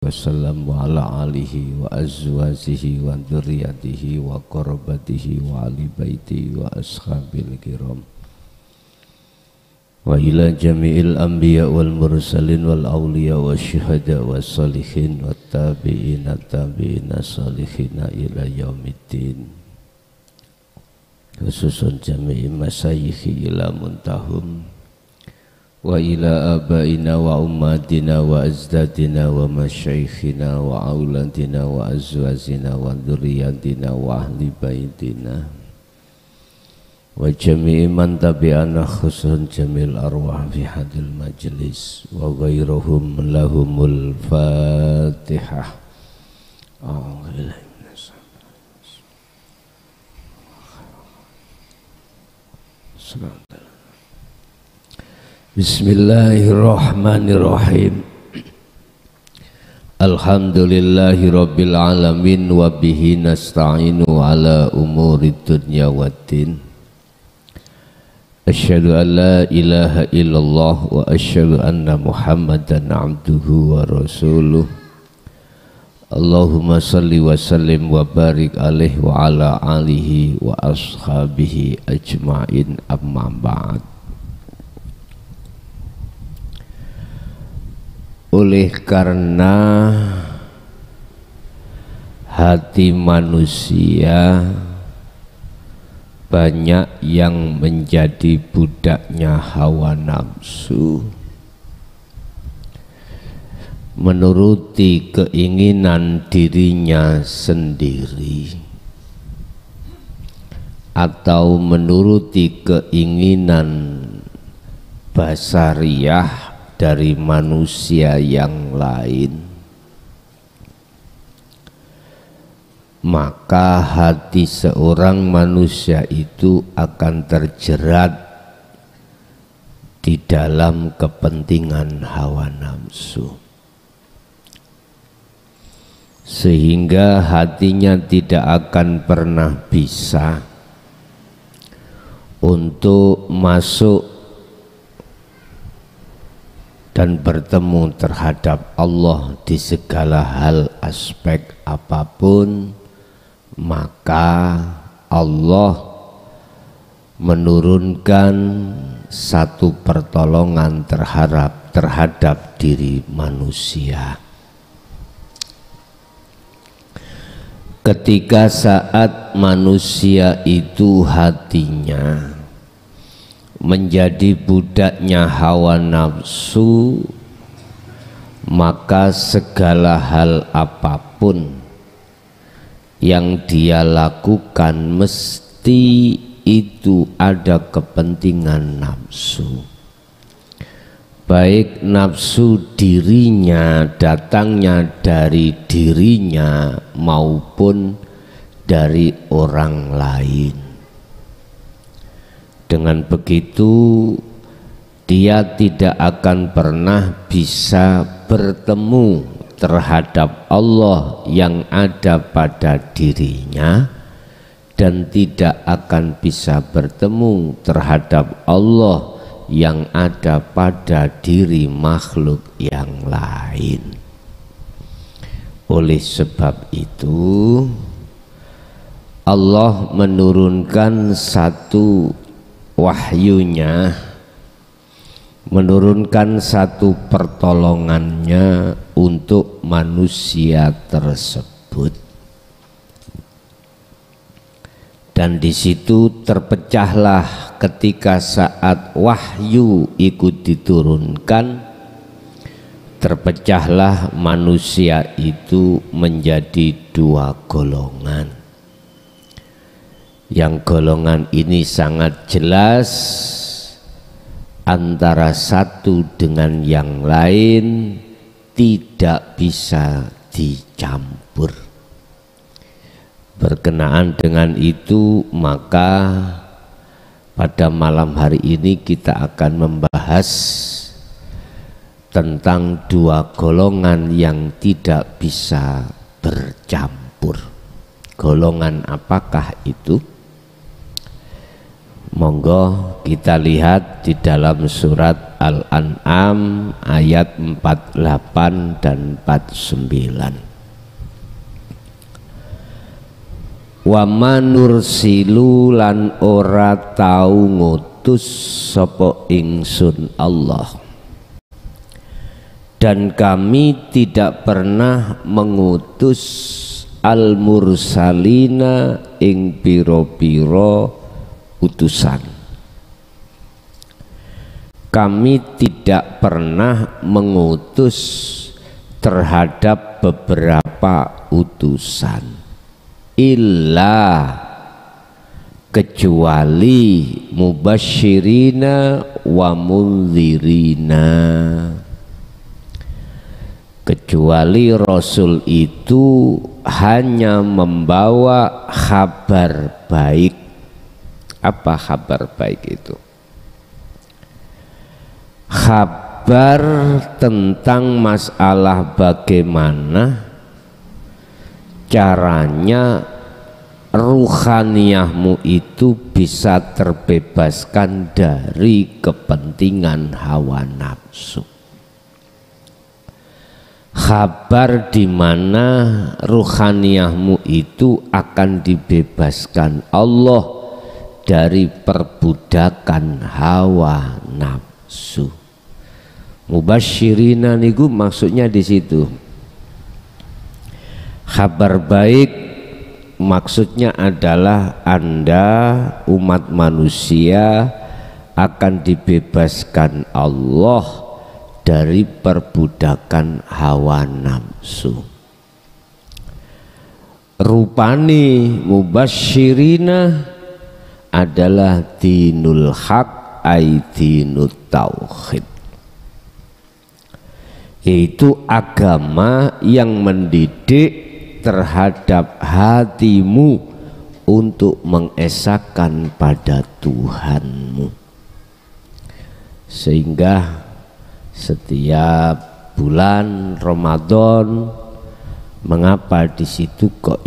wasallam wa ala alihi wa azwajihi wa dzurriyyatihi wa qarabatihi wa ali baiti wa ashabil kiram wa ila jami'il anbiya wal mursalin wal awliya wa syuhada wa salihin wa tabi'ina tabi'ina salihina ila yaumiddin khususun jami'i masyayikhi ila muntahum wa ila abaina wa ummatina wa azdadina wa masyaikhina wa auladina wa azwazina wa dzurriyyatina wa ahli baitina wa jami'i man tabi'ana khususan jamil arwah fi hadil majlis wa ghairuhum lahumul fatihah. Bismillahirrahmanirrahim. Alhamdulillahi rabbil alamin wa bihi nasta'inu ala umuri dunya waddin. Asyhadu an la ilaha illallah wa asyhadu anna Muhammadan abduhu wa rasuluh. Allahumma salli wa sallim wa barik alaihi wa ala alihi wa ashabihi ajma'in, amma ba'd. Oleh karena hati manusia banyak yang menjadi budaknya hawa nafsu, menuruti keinginan dirinya sendiri atau menuruti keinginan basariyah dari manusia yang lain, maka hati seorang manusia itu akan terjerat di dalam kepentingan hawa nafsu, sehingga hatinya tidak akan pernah bisa untuk masuk dan bertemu terhadap Allah di segala hal aspek apapun. Maka Allah menurunkan satu pertolongan terhadap diri manusia. Ketika saat manusia itu hatinya menjadi budaknya hawa nafsu, maka segala hal apapun yang dia lakukan mesti itu ada kepentingan nafsu, baik nafsu dirinya datangnya dari dirinya maupun dari orang lain. Dengan begitu dia tidak akan pernah bisa bertemu terhadap Allah yang ada pada dirinya, dan tidak akan bisa bertemu terhadap Allah yang ada pada diri makhluk yang lain. Oleh sebab itu Allah menurunkan satu wahyunya, menurunkan satu pertolongannya untuk manusia tersebut, dan di situ terpecahlah ketika saat wahyu ikut diturunkan, terpecahlah manusia itu menjadi dua golongan. Yang golongan ini sangat jelas antara satu dengan yang lain, tidak bisa dicampur. Berkenaan dengan itu, maka pada malam hari ini kita akan membahas tentang dua golongan yang tidak bisa bercampur. Golongan apakah itu? Monggo kita lihat di dalam surat Al-An'am ayat 48 dan 49. Wa manursilu lan ora tau ngutus sapa ingsun Allah, dan kami tidak pernah mengutus al-mursalina ing piro-piro utusan. Kami tidak pernah mengutus terhadap beberapa utusan, illa kecuali mubasyirina wa mundzirina, kecuali Rasul itu hanya membawa kabar baik. Apa kabar baik itu? Kabar tentang masalah bagaimana caranya ruhaniyahmu itu bisa terbebaskan dari kepentingan hawa nafsu. Kabar di mana ruhaniyahmu itu akan dibebaskan Allah dari perbudakan hawa nafsu. Mubasyirina niku maksudnya di situ. Kabar baik maksudnya adalah Anda umat manusia akan dibebaskan Allah dari perbudakan hawa nafsu. Rupani mubasyirina adalah dinul haq, ay dinut tauhid, yaitu agama yang mendidik terhadap hatimu untuk mengesahkan pada Tuhanmu. Sehingga setiap bulan Ramadan, mengapa di situ kok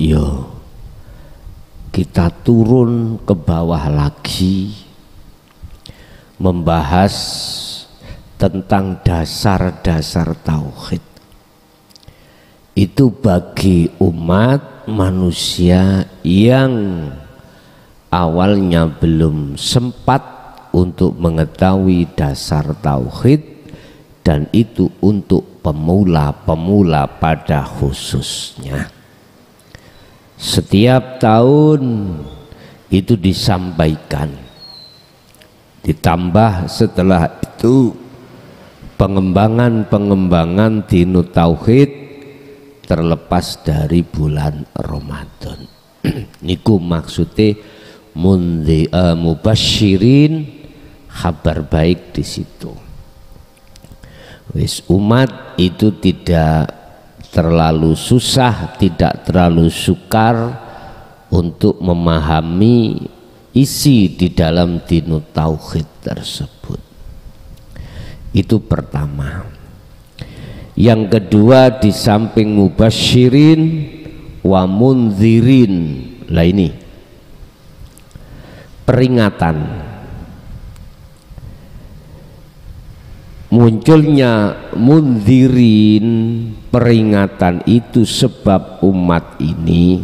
kita turun ke bawah lagi membahas tentang dasar-dasar tauhid. Itu bagi umat manusia yang awalnya belum sempat untuk mengetahui dasar tauhid, dan itu untuk pemula-pemula pada khususnya. Setiap tahun itu disampaikan, ditambah setelah itu pengembangan dinut tauhid terlepas dari bulan Ramadan. Niku maksudnya mubasyirin, kabar baik di situ. Wis umat itu tidak terlalu susah, tidak terlalu sukar untuk memahami isi di dalam dinut tauhid tersebut. Itu pertama. Yang kedua, di samping mubasyirin wa mundzirin, lah ini peringatan. Munculnya mundzirin, peringatan itu sebab umat ini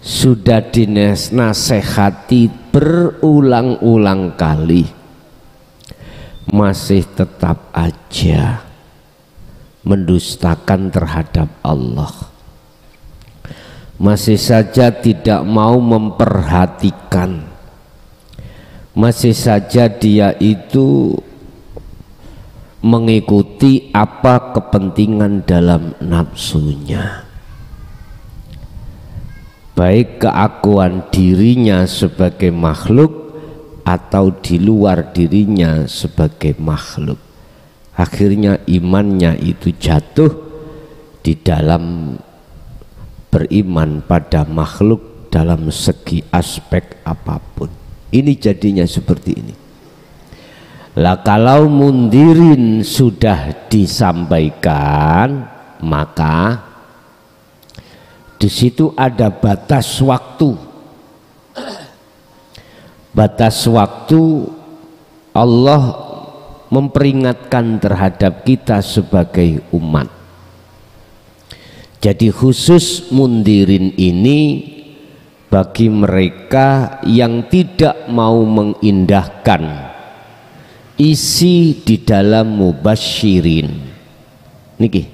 sudah dinasehati berulang-ulang kali, masih tetap aja mendustakan terhadap Allah, masih saja tidak mau memperhatikan, masih saja dia itu mengikuti apa kepentingan dalam nafsunya, baik keakuan dirinya sebagai makhluk atau di luar dirinya sebagai makhluk. Akhirnya imannya itu jatuh di dalam beriman pada makhluk dalam segi aspek apapun. Ini jadinya seperti ini. Lah kalau mundirin sudah disampaikan, maka di situ ada batas waktu. batas waktu Allah memperingatkan terhadap kita sebagai umat. Jadi khusus mundirin ini bagi mereka yang tidak mau mengindahkan isi di dalam mubasyirin niki,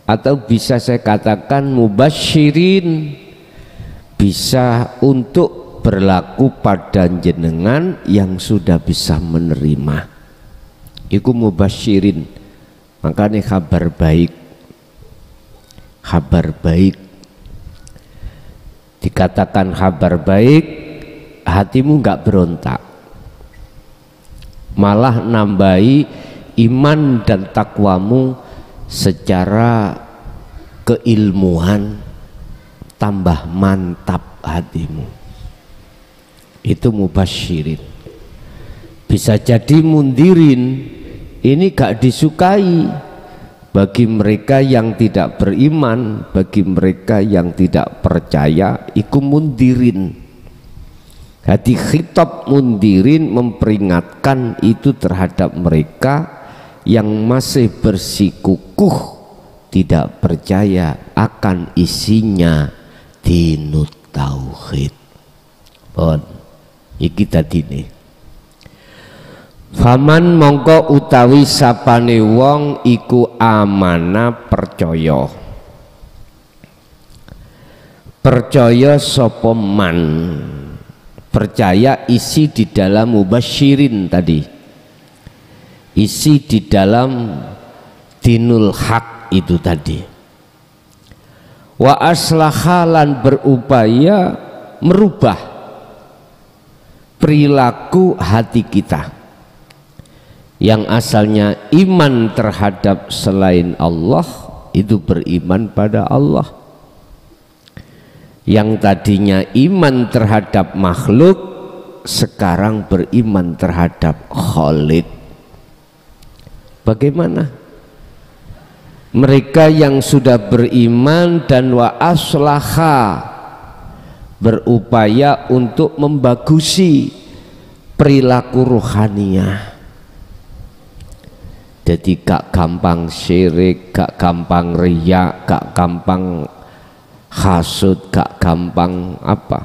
atau bisa saya katakan mubasyirin bisa untuk berlaku pada jenengan yang sudah bisa menerima. Iku mubasyirin, makanya kabar baik, kabar baik. Dikatakan kabar baik, hatimu nggak berontak, malah nambahi iman dan takwamu secara keilmuan, tambah mantap hatimu. Itu mubasyirin. Bisa jadi mundirin ini gak disukai bagi mereka yang tidak beriman, bagi mereka yang tidak percaya. Iku mundirin. Jadi khitab mundirin memperingatkan itu terhadap mereka yang masih bersikukuh tidak percaya akan isinya dinut tauhid. Pon iki tadine. Faman mongko utawi sapane wong iku amana percaya. Percaya sapa man, percaya isi di dalam mubasyirin tadi, isi di dalam dinul haq itu tadi. Wa aslahalan berupaya merubah perilaku hati kita yang asalnya iman terhadap selain Allah, itu beriman pada Allah. Yang tadinya iman terhadap makhluk, sekarang beriman terhadap Khalik. Bagaimana? Mereka yang sudah beriman dan wa aslaha, berupaya untuk membagusi perilaku rohaniah. Jadi gak gampang syirik, gak gampang riya, gak gampang hasud, gak gampang apa,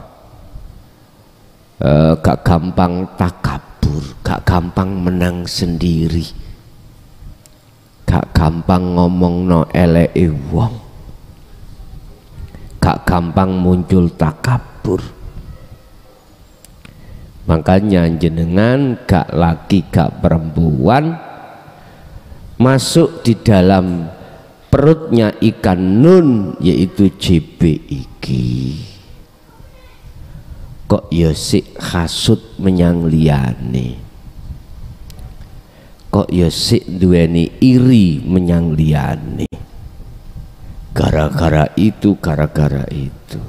gak gampang takabur, gak gampang menang sendiri, gak gampang ngomong no eleke wong, gak gampang muncul takabur. Makanya jenengan gak laki gak perempuan masuk di dalam perutnya ikan nun, yaitu JB iki. Kok ya sik hasud menyang liyane, kok ya sik duweni iri menyang liyane, gara-gara itu, gara-gara itu.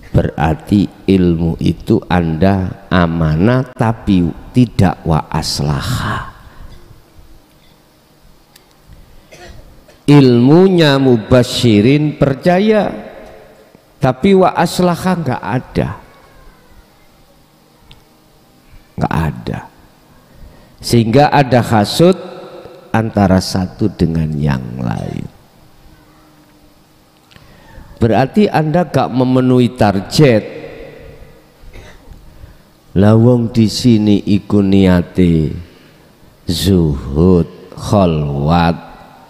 Berarti ilmu itu Anda amanah tapi tidak wa aslaha. Ilmunya mubasyirin percaya, tapi wa aslaha nggak ada, nggak ada, sehingga ada hasud antara satu dengan yang lain. Berarti Anda gak memenuhi target. Lawong di sini iku niate zuhud, khalwat,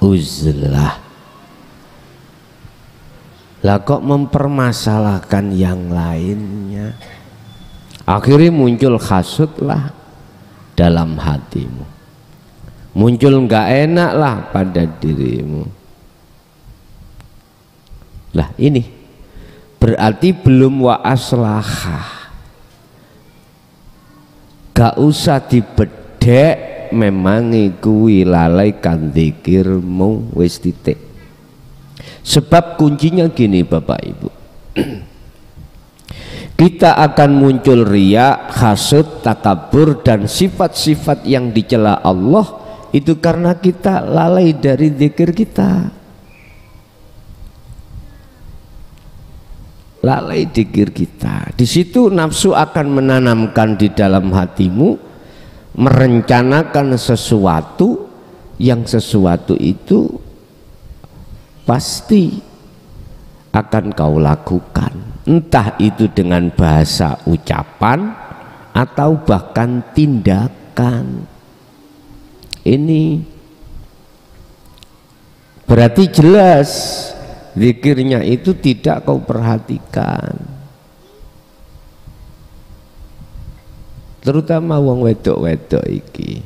uzlah. Lah kok mempermasalahkan yang lainnya? Akhirnya muncul hasud lah dalam hatimu, muncul nggak enak lah pada dirimu. Lah ini berarti belum wa aslahah. Gak usah dibedek, memang kuwi lalai kan dzikirmu wis titik. Sebab kuncinya gini Bapak Ibu, kita akan muncul riya, hasud, takabur dan sifat-sifat yang dicela Allah itu karena kita lalai dari zikir kita, lalai dzikir kita. Di situ nafsu akan menanamkan di dalam hatimu, merencanakan sesuatu yang sesuatu itu pasti akan kau lakukan, entah itu dengan bahasa ucapan atau bahkan tindakan. Ini berarti jelas zikirnya itu tidak kau perhatikan, terutama wong wedok-wedok iki,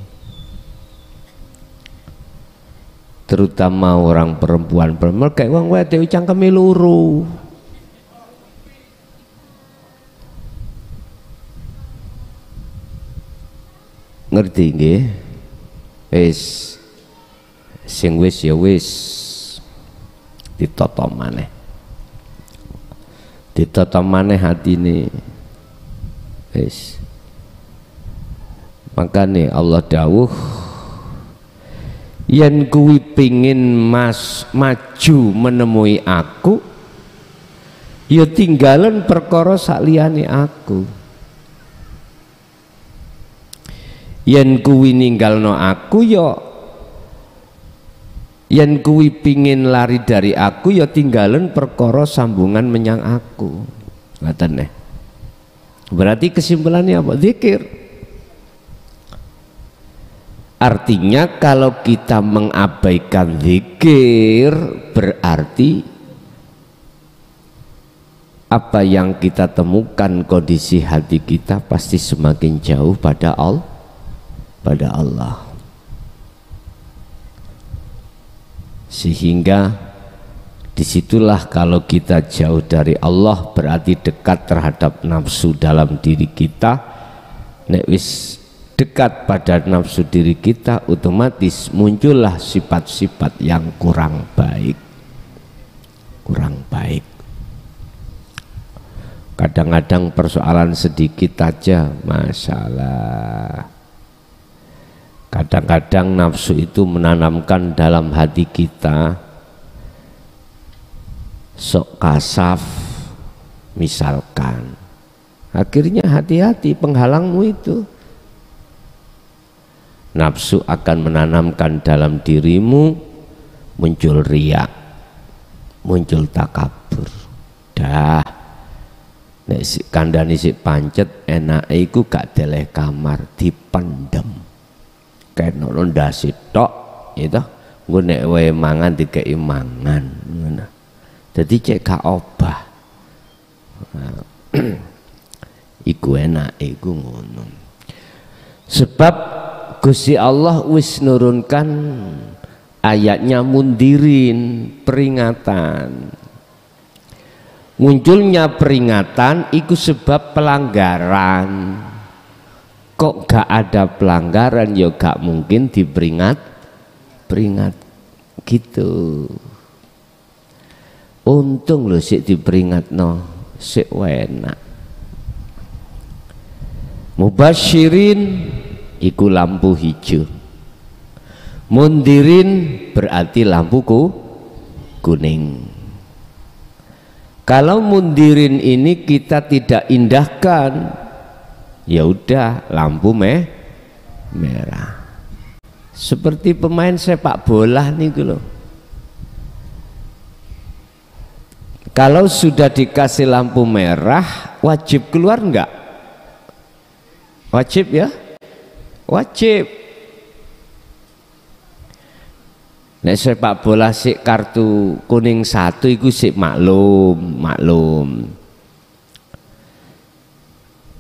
terutama orang perempuan-perempuan kayak wong wedok cangkeme loro. Ngerti nggih? Wis sing wis ya wis ditata maneh. Ditata maneh hatine. Wis. Makane Allah dawuh yen kuwi pingin maju menemui aku ya tinggalan perkara saliyane aku. Yen kuwi ninggalno aku ya, yen kuwi pingin lari dari aku ya tinggalan perkara sambungan menyang aku. Ngoten neh. Berarti kesimpulannya apa? Zikir. Artinya kalau kita mengabaikan zikir berarti apa yang kita temukan kondisi hati kita pasti semakin jauh pada Allah. Sehingga disitulah kalau kita jauh dari Allah berarti dekat terhadap nafsu dalam diri kita. Nek wis dekat pada nafsu diri kita, otomatis muncullah sifat-sifat yang kurang baik. Kadang-kadang persoalan sedikit aja masalah. Kadang-kadang nafsu itu menanamkan dalam hati kita sok kasaf misalkan, akhirnya hati-hati penghalangmu itu. Nafsu akan menanamkan dalam dirimu muncul riya, muncul takabur. Dah nek kandhane sik pancet enake iku gak deleh kamar dipendem. Kena ndase tok itu nggo nek wae mangan dikeki mangan ngono. Dadi cek gak obah. Iku enak iku ngono. Sebab Gusti Allah wis nurunkan ayatnya mundirin, peringatan. Munculnya peringatan iku sebab pelanggaran. Kok gak ada pelanggaran ya gak mungkin diperingat gitu. Untung lho sik diperingatno, sik enak. Mubasyirin iku lampu hijau, mundirin berarti lampu kuning. Kalau mundirin ini kita tidak indahkan, ya udah lampu merah. Seperti pemain sepak bola nih loh. Kalau sudah dikasih lampu merah, wajib keluar enggak? Wajib ya? Wajib. Nek sepak bola sik kartu kuning satu iku sik maklum.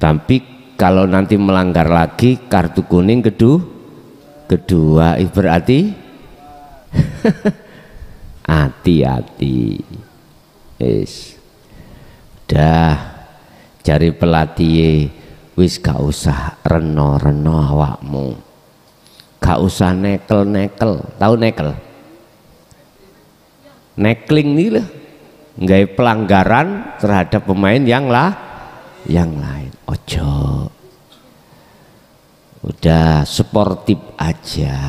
Tapi kalau nanti melanggar lagi kartu kuning kedua berarti hati-hati. Wis. Dah cari pelatih wis gak usah reno-reno awakmu. Gak usah nekel-nekel. Tahu nekel? Nekling nih loh. Nggak pelanggaran terhadap pemain yang lain. Ojo. Udah sportif aja.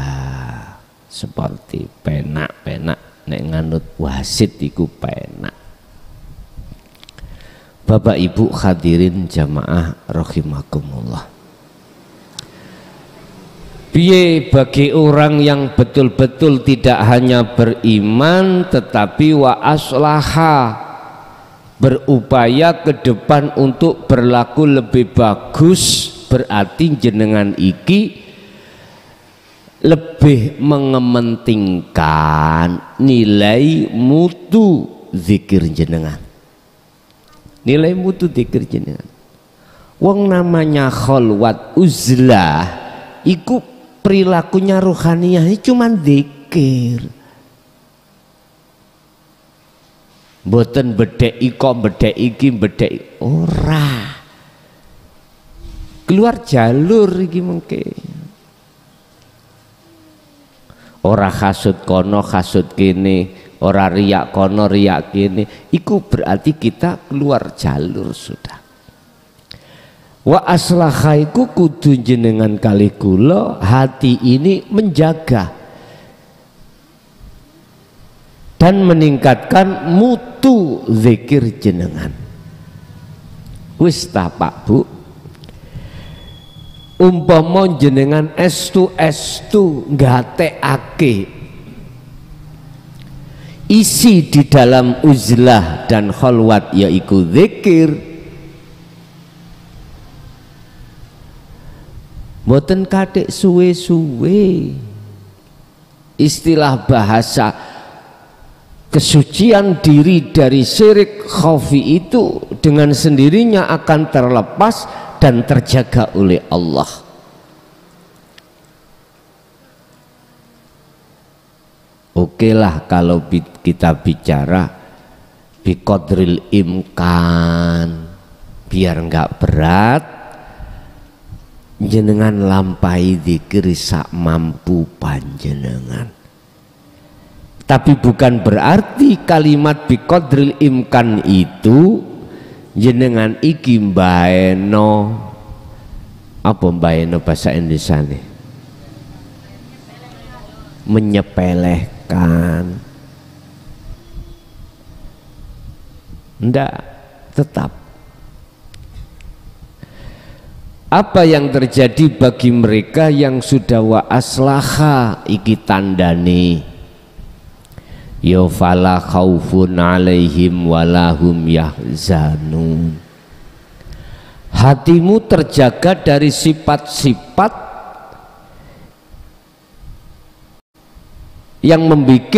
Sportif, penak nek nganut wasit iku penak. Bapak Ibu hadirin jamaah rahimakumullah. Piye bagi orang yang betul-betul tidak hanya beriman tetapi wa aslaha, berupaya ke depan untuk berlaku lebih bagus, berarti jenengan iki lebih mengementingkan nilai mutu zikir jenengan. Nilai mutu zikir jenengan. Wong namanya khalwat uzlah iku perilakunya ruhaniyah ini cuman zikir. Mboten bedhek kok bedhek iki bedhek ora. Keluar jalur iki mengke. Ora hasud kono hasud kene, ora riak kono riak kene, iku berarti kita keluar jalur sudah. Wa aslahaiku kudu jenengan kali kula hati ini menjaga dan meningkatkan mutu zikir jenengan. Wis ta Pak Bu, umpama jenengan estu ngateake isi di dalam uzlah dan khalwat yaiku zikir, mboten kathik suwe-suwe. Istilah bahasa kesucian diri dari syirik khafi itu dengan sendirinya akan terlepas dan terjaga oleh Allah. Oke lah kalau kita bicara biqadril imkan, biar enggak berat, jenengan lampai zikir sak mampu panjenengan. Tapi bukan berarti kalimat biqadril imkan itu jenengan iki mbaeno, apa mbaeno bahasa Indonesia nih, menyepelekan. Ndak, tetap apa yang terjadi bagi mereka yang sudah wa aslaha iki tandane ya fala khaufun alaihim walahum yahzanun. Hatimu terjaga dari sifat-sifat yang membuat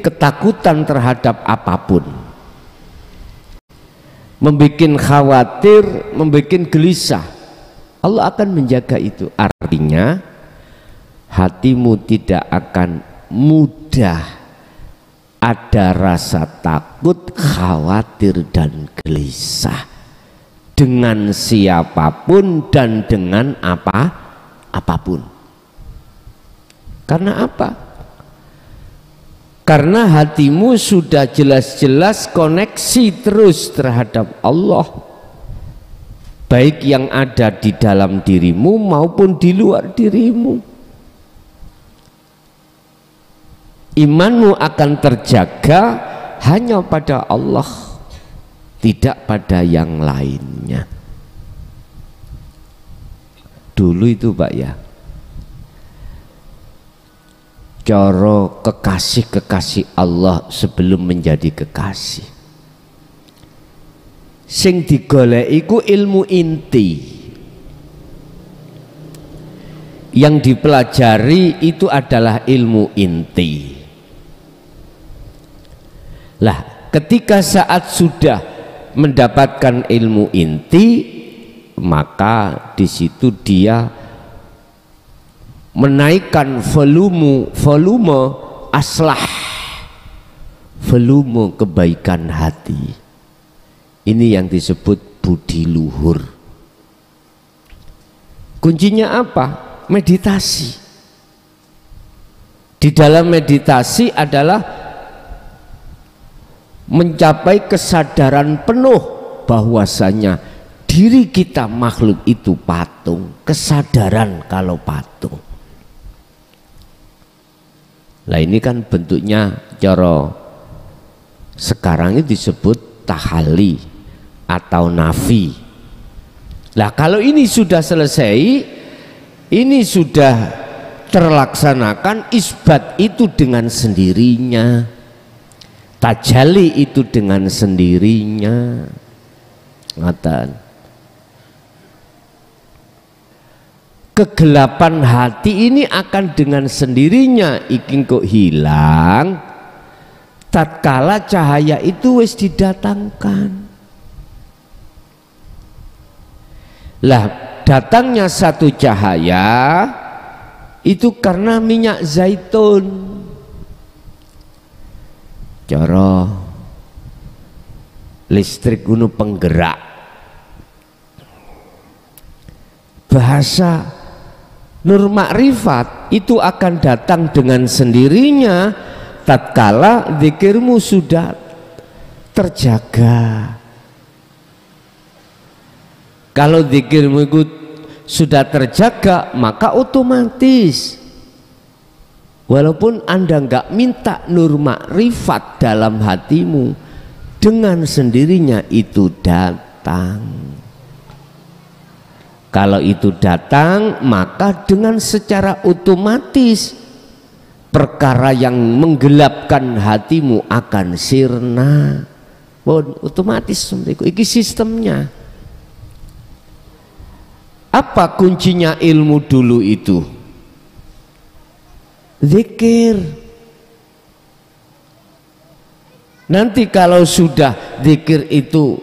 ketakutan terhadap apapun, membuat khawatir, membuat gelisah. Allah akan menjaga itu. Artinya hatimu tidak akan mudah ada rasa takut, khawatir dan gelisah dengan siapapun dan dengan apapun. Karena apa? Karena hatimu sudah jelas-jelas koneksi terus terhadap Allah, baik yang ada di dalam dirimu maupun di luar dirimu. Imanmu akan terjaga hanya pada Allah, tidak pada yang lainnya. Dulu itu Pak ya, coro kekasih-kekasih Allah sebelum menjadi kekasih, sing digoleki iku ilmu inti, yang dipelajari itu adalah ilmu inti. Lah, ketika saat sudah mendapatkan ilmu inti, maka di situ dia menaikkan volume aslah, volume kebaikan hati. Ini yang disebut budi luhur. Kuncinya apa? Meditasi. Di dalam meditasi adalah mencapai kesadaran penuh bahwasanya diri kita makhluk itu patung, kesadaran kalau patung. Nah ini kan bentuknya cara sekarang ini disebut tahali atau nafi. Nah, kalau ini sudah selesai, ini sudah terlaksanakan, isbat itu dengan sendirinya, tajalli itu dengan sendirinya. Ngatan. Kegelapan hati ini akan dengan sendirinya iki kok hilang tatkala cahaya itu wis didatangkan. Lah, datangnya satu cahaya itu karena minyak zaitun. Cara listrik gunu penggerak. Bahasa Nur Makrifat itu akan datang dengan sendirinya tatkala zikirmu sudah terjaga. Kalau zikirmu itu sudah terjaga, maka otomatis walaupun Anda enggak minta nur makrifat dalam hatimu, dengan sendirinya itu datang. Kalau itu datang, maka dengan secara otomatis perkara yang menggelapkan hatimu akan sirna. Otomatis iki sistemnya. Apa kuncinya ilmu dulu itu? Zikir. Nanti kalau sudah zikir itu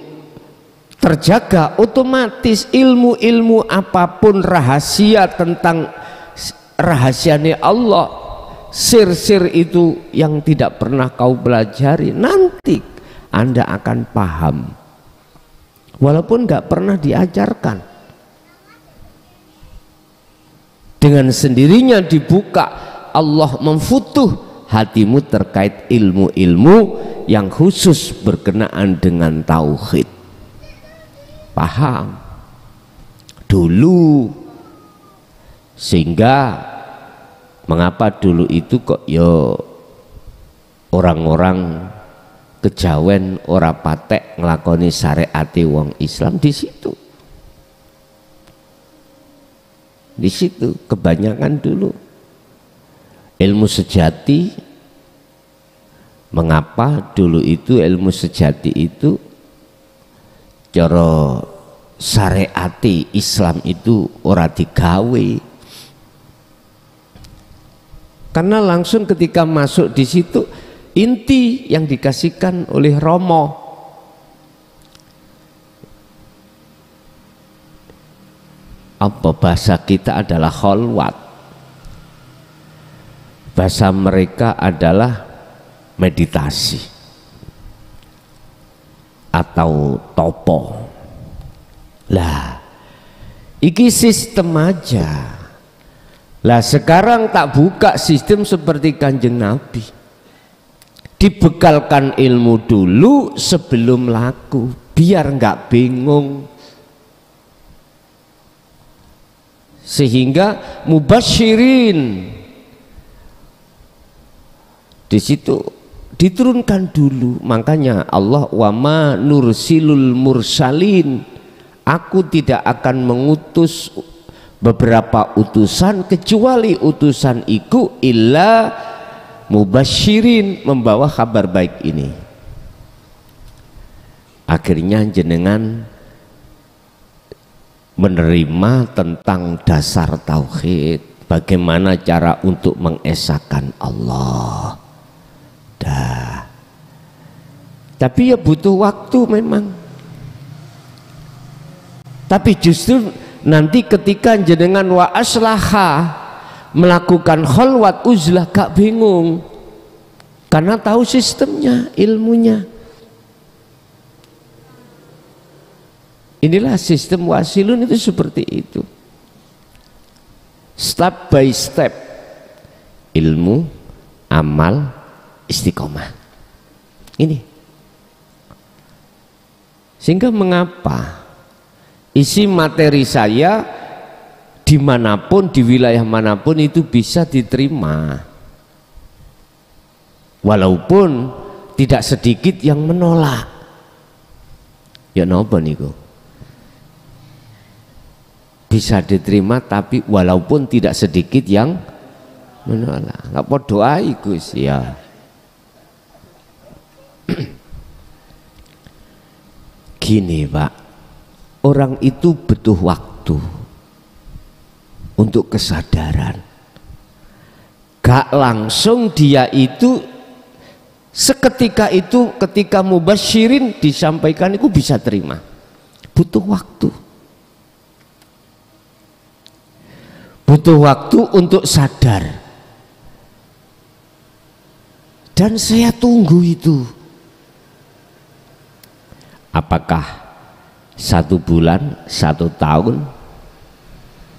terjaga, otomatis ilmu-ilmu apapun rahasia tentang rahasianya Allah, sir-sir itu yang tidak pernah kau pelajari, nanti Anda akan paham walaupun nggak pernah diajarkan. Dengan sendirinya dibuka, Allah memfutuh hatimu terkait ilmu-ilmu yang khusus berkenaan dengan tauhid. Paham dulu, sehingga mengapa dulu itu kok yo orang-orang kejawen ora patek nglakoni syariate wong Islam di situ. Di situ kebanyakan dulu ilmu sejati. Mengapa dulu itu ilmu sejati itu cara syariati Islam itu ora digawe? Karena langsung ketika masuk di situ inti yang dikasihkan oleh Romo. Apa bahasa kita adalah kholwat, bahasa mereka adalah meditasi atau topo. Lah, iki sistem aja. Lah sekarang tak buka sistem seperti Kanjeng Nabi, dibekalkan ilmu dulu sebelum laku, biar nggak bingung. Sehingga mubasyirin di situ diturunkan dulu. Makanya Allah wama nursilul mursalin, aku tidak akan mengutus beberapa utusan kecuali utusan iku illa mubasyirin, membawa kabar baik ini. Akhirnya jenengan menerima tentang dasar tauhid, bagaimana cara untuk mengesahkan Allah. Dah. Tapi ya butuh waktu memang. Tapi justru nanti ketika jenengan wa aslaha melakukan kholwat uzlah gak bingung, karena tahu sistemnya, ilmunya. Inilah sistem wasilun itu seperti itu, step by step, ilmu, amal, istiqomah. Ini sehingga mengapa isi materi saya dimanapun, di wilayah manapun itu bisa diterima, walaupun tidak sedikit yang menolak. Ya napa niku? Bisa diterima tapi walaupun tidak sedikit yang menolak. Lah padha ae Gus ya. Gini Pak, orang itu butuh waktu untuk kesadaran. Gak langsung dia itu seketika itu, ketika mubasyirin disampaikan itu bisa terima. Butuh waktu. Butuh waktu untuk sadar. Dan saya tunggu itu. Apakah 1 bulan, 1 tahun,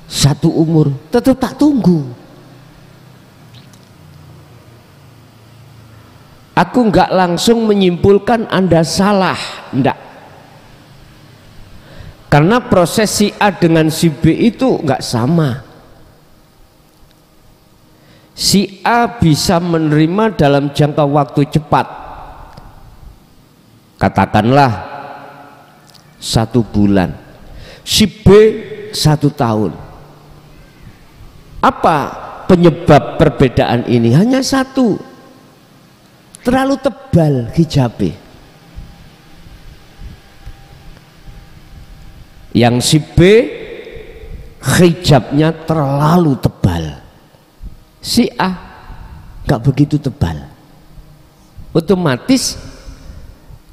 1 umur, tetap tak tunggu. Aku enggak langsung menyimpulkan Anda salah, enggak. Karena proses si A dengan si B itu enggak sama. Si A bisa menerima dalam jangka waktu cepat, katakanlah 1 bulan, si B 1 tahun. Apa penyebab perbedaan ini? Hanya satu, terlalu tebal hijabnya. Yang si B hijabnya terlalu tebal, si A nggak begitu tebal. Otomatis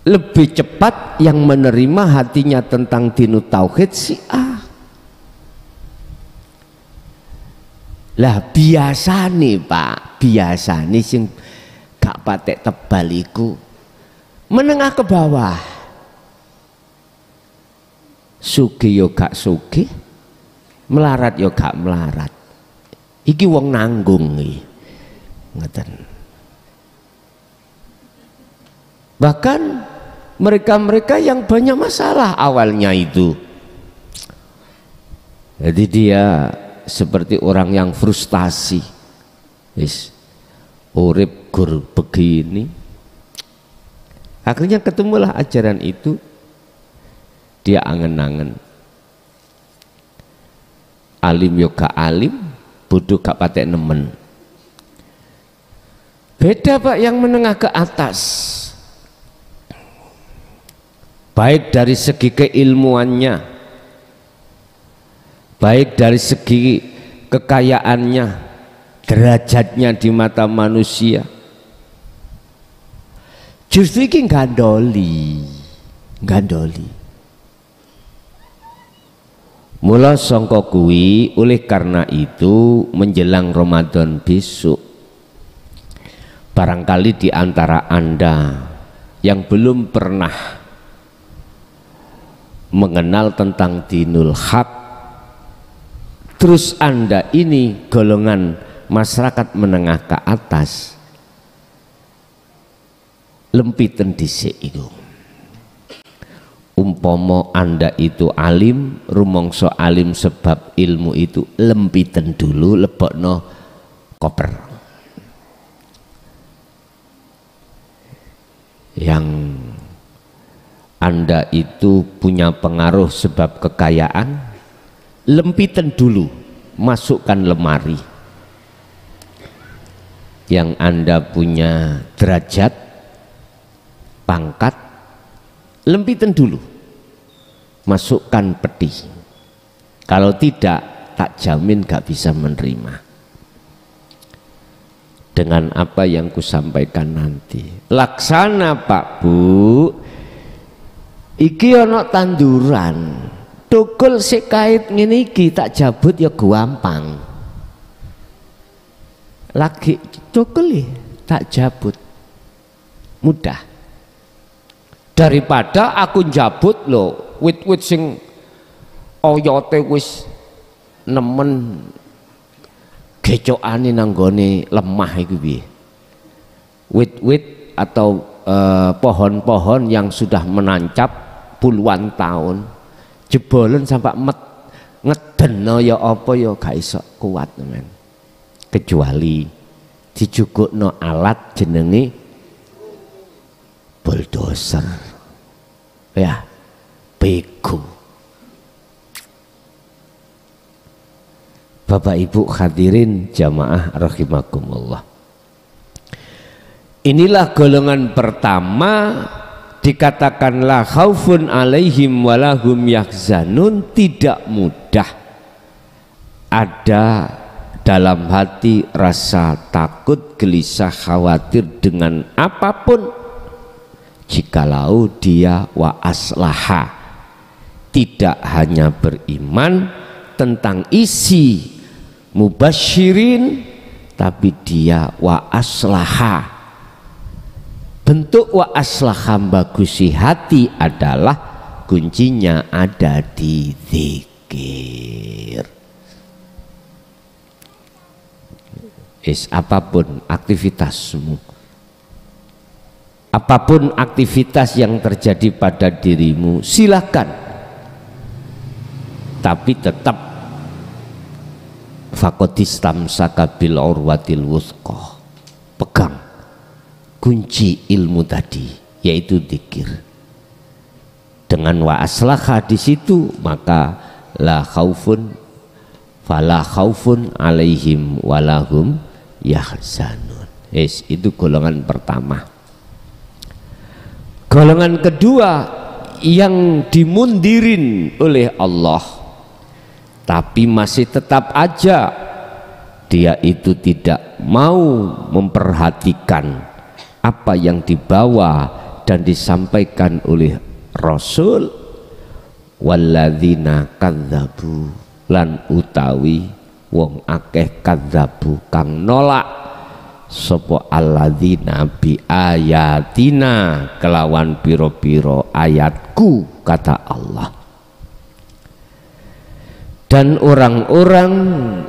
lebih cepat yang menerima hatinya tentang dinut tauhid si A. Lah biasa nih Pak, biasa nih sing gak patek tebal iku menengah ke bawah, sugih yo gak sugih, melarat yo gak melarat. Iki wong nanggung iki. Ngeten. Bahkan mereka-mereka yang banyak masalah awalnya itu. Jadi dia seperti orang yang frustasi. Wis urip gur begini. Akhirnya ketemulah ajaran itu. Dia angen-angen. Alim yo gak alim, bodoh gak patek nemen. Beda Pak yang menengah ke atas, baik dari segi keilmuannya, baik dari segi kekayaannya, derajatnya di mata manusia, justru ini gandoli. Mula sangka kuwi, oleh karena itu menjelang Ramadan besok, barangkali di antara Anda yang belum pernah mengenal tentang dinul haq, terus Anda ini golongan masyarakat menengah ke atas, lempiten dhisik iku. Umpomo Anda itu alim, rumangsa alim sebab ilmu itu, lempiten dulu, lebokno koper. Yang Anda itu punya pengaruh sebab kekayaan, lempitan dulu, masukkan lemari. Yang Anda punya derajat, pangkat, lempitan dulu, masukkan peti. Kalau tidak, tak jamin gak bisa menerima dengan apa yang kusampaikan nanti. Laksana Pak Bu, iki ana tanduran, tukul sik kait ngene iki tak jabut ya gampang. Lagi tukul tak jabut, mudah. Daripada aku jabut lho, wit-wit sing oyote wis nemen gecokane nanggone lemah iku piye. Wit-wit atau pohon-pohon yang sudah menancap puluhan tahun, jebolen sampai ngedeno ya apa ya gak iso kuat men. Kecuali dijugukno alat jenenge bulldozer. Ya, bego. Bapak Ibu hadirin jamaah rahimakumullah. Inilah golongan pertama, dikatakan la khaufun alaihim walahum yahzanun, tidak mudah ada dalam hati rasa takut, gelisah, khawatir dengan apapun jikalau dia wa aslaha, tidak hanya beriman tentang isi mubasyirin, tapi dia wa aslaha. Bentuk wa aslaha bagusi hati adalah kuncinya ada di zikir. Apapun aktivitasmu, apapun aktivitas yang terjadi pada dirimu, silakan, tapi tetap faqadistamsaka bil urwatil wuthqa, pegang kunci ilmu tadi, yaitu zikir. Dengan wa aslaha di situ, maka la khaufun fala khaufun alaihim walahum yahzanun. Itu golongan pertama. Golongan kedua yang dimundirin oleh Allah, tapi masih tetap aja dia itu tidak mau memperhatikan apa yang dibawa dan disampaikan oleh Rasul. Walladzina kadzabu, lan utawi wong akeh kadzabu kang nolak sapa alladzina bi ayatina, kelawan piro-piro ayatku, kata Allah. Dan orang-orang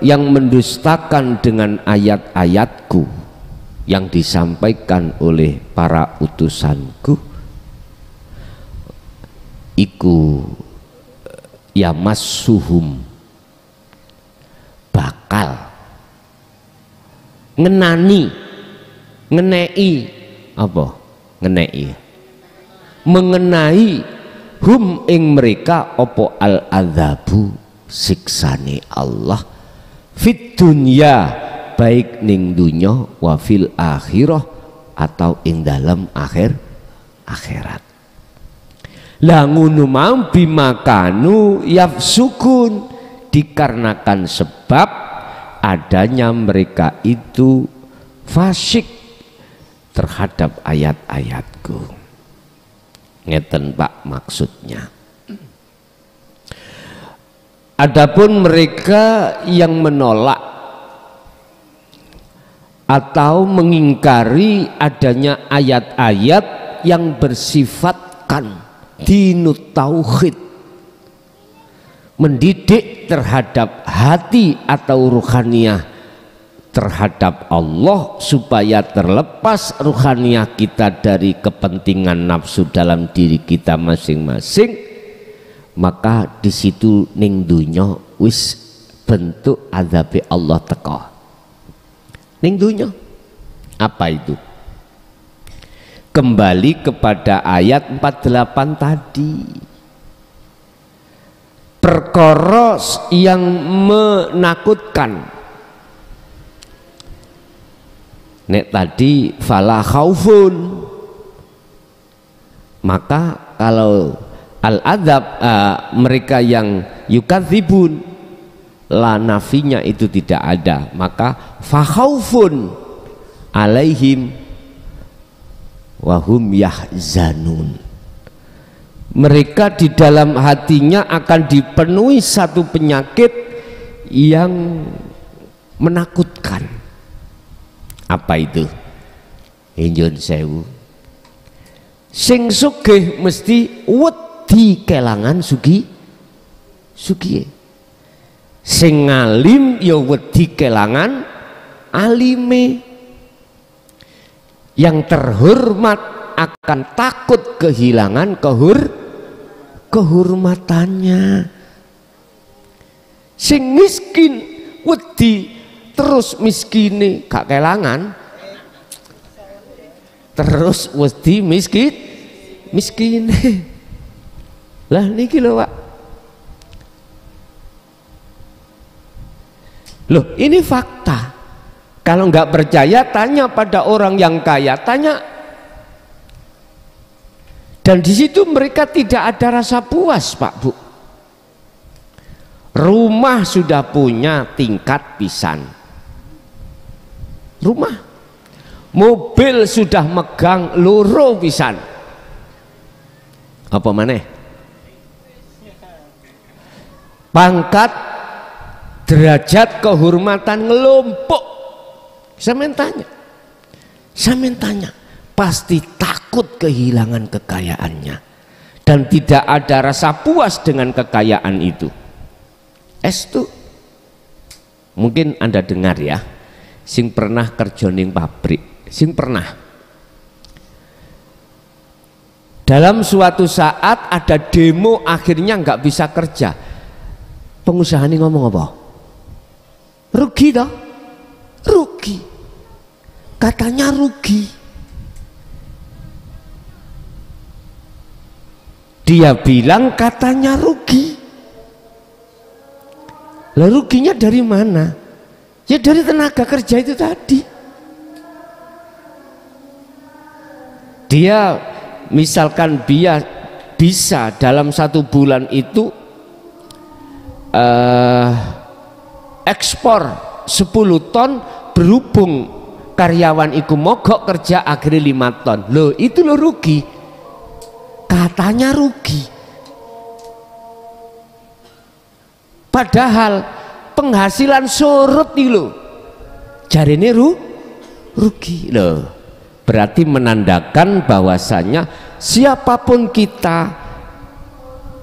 yang mendustakan dengan ayat-ayatku yang disampaikan oleh para utusanku, iku yamassuhum, bakal ngenani, ngenei apa? Ngenei, mengenai hum ing mereka opo al adzabu, siksane Allah, fit dunya, baik ning dunya, wa fil akhirah, atau ing dalam akhirat. La ngunu mau bimakanu yafsukun, dikarenakan sebab adanya mereka itu fasik terhadap ayat-ayatku. Ngeten Pak maksudnya. Adapun mereka yang menolak atau mengingkari adanya ayat-ayat yang bersifatkan dinut tauhid, mendidik terhadap hati atau ruhaniyah terhadap Allah supaya terlepas ruhaniyah kita dari kepentingan nafsu dalam diri kita masing-masing, maka di situ ning dunya wis bentuk azabe Allah teka. Ning dunya apa itu? Kembali kepada ayat 48 tadi, perkara yang menakutkan. Nek tadi fala khaufun, maka kalau al-adzab mereka yang yukadzibun, la nafinya itu tidak ada, maka fa khaufun alaihim wahum yahzanun, mereka di dalam hatinya akan dipenuhi satu penyakit yang menakutkan. Apa itu? Injun sewu, sing sugih mesti wedi kelangan sugih, sing alim ya wedi kelangan alime, yang terhormat akan takut kehilangan kehormatannya. Sing miskin wedi terus miskine gak kelangan, terus wedi miskin. Lah niki lho Pak. Loh, ini fakta. Kalau nggak percaya, tanya pada orang yang kaya, tanya. Dan di situ mereka tidak ada rasa puas, Pak Bu. Rumah sudah punya tingkat pisan. Rumah. Mobil sudah megang loro pisan. Apa maneh? Pangkat, derajat, kehormatan ngelompok. Sampeyan tanya, pasti takut kehilangan kekayaannya dan tidak ada rasa puas dengan kekayaan itu. Estu, mungkin Anda dengar ya, sing pernah kerja ning pabrik, sing pernah dalam suatu saat ada demo akhirnya nggak bisa kerja. Pengusaha ini ngomong apa? Rugi toh? Rugi. Katanya rugi. Dia bilang katanya rugi. Lah ruginya dari mana? Ya dari tenaga kerja itu tadi. Dia misalkan bisa dalam 1 bulan itu ekspor 10 ton, berhubung karyawan iku mogok kerja akhirnya 5 ton. Loh itu lo rugi. Katanya rugi. Padahal penghasilan surut nih lo. Jarine rugi loh. Berarti menandakan bahwasanya siapapun kita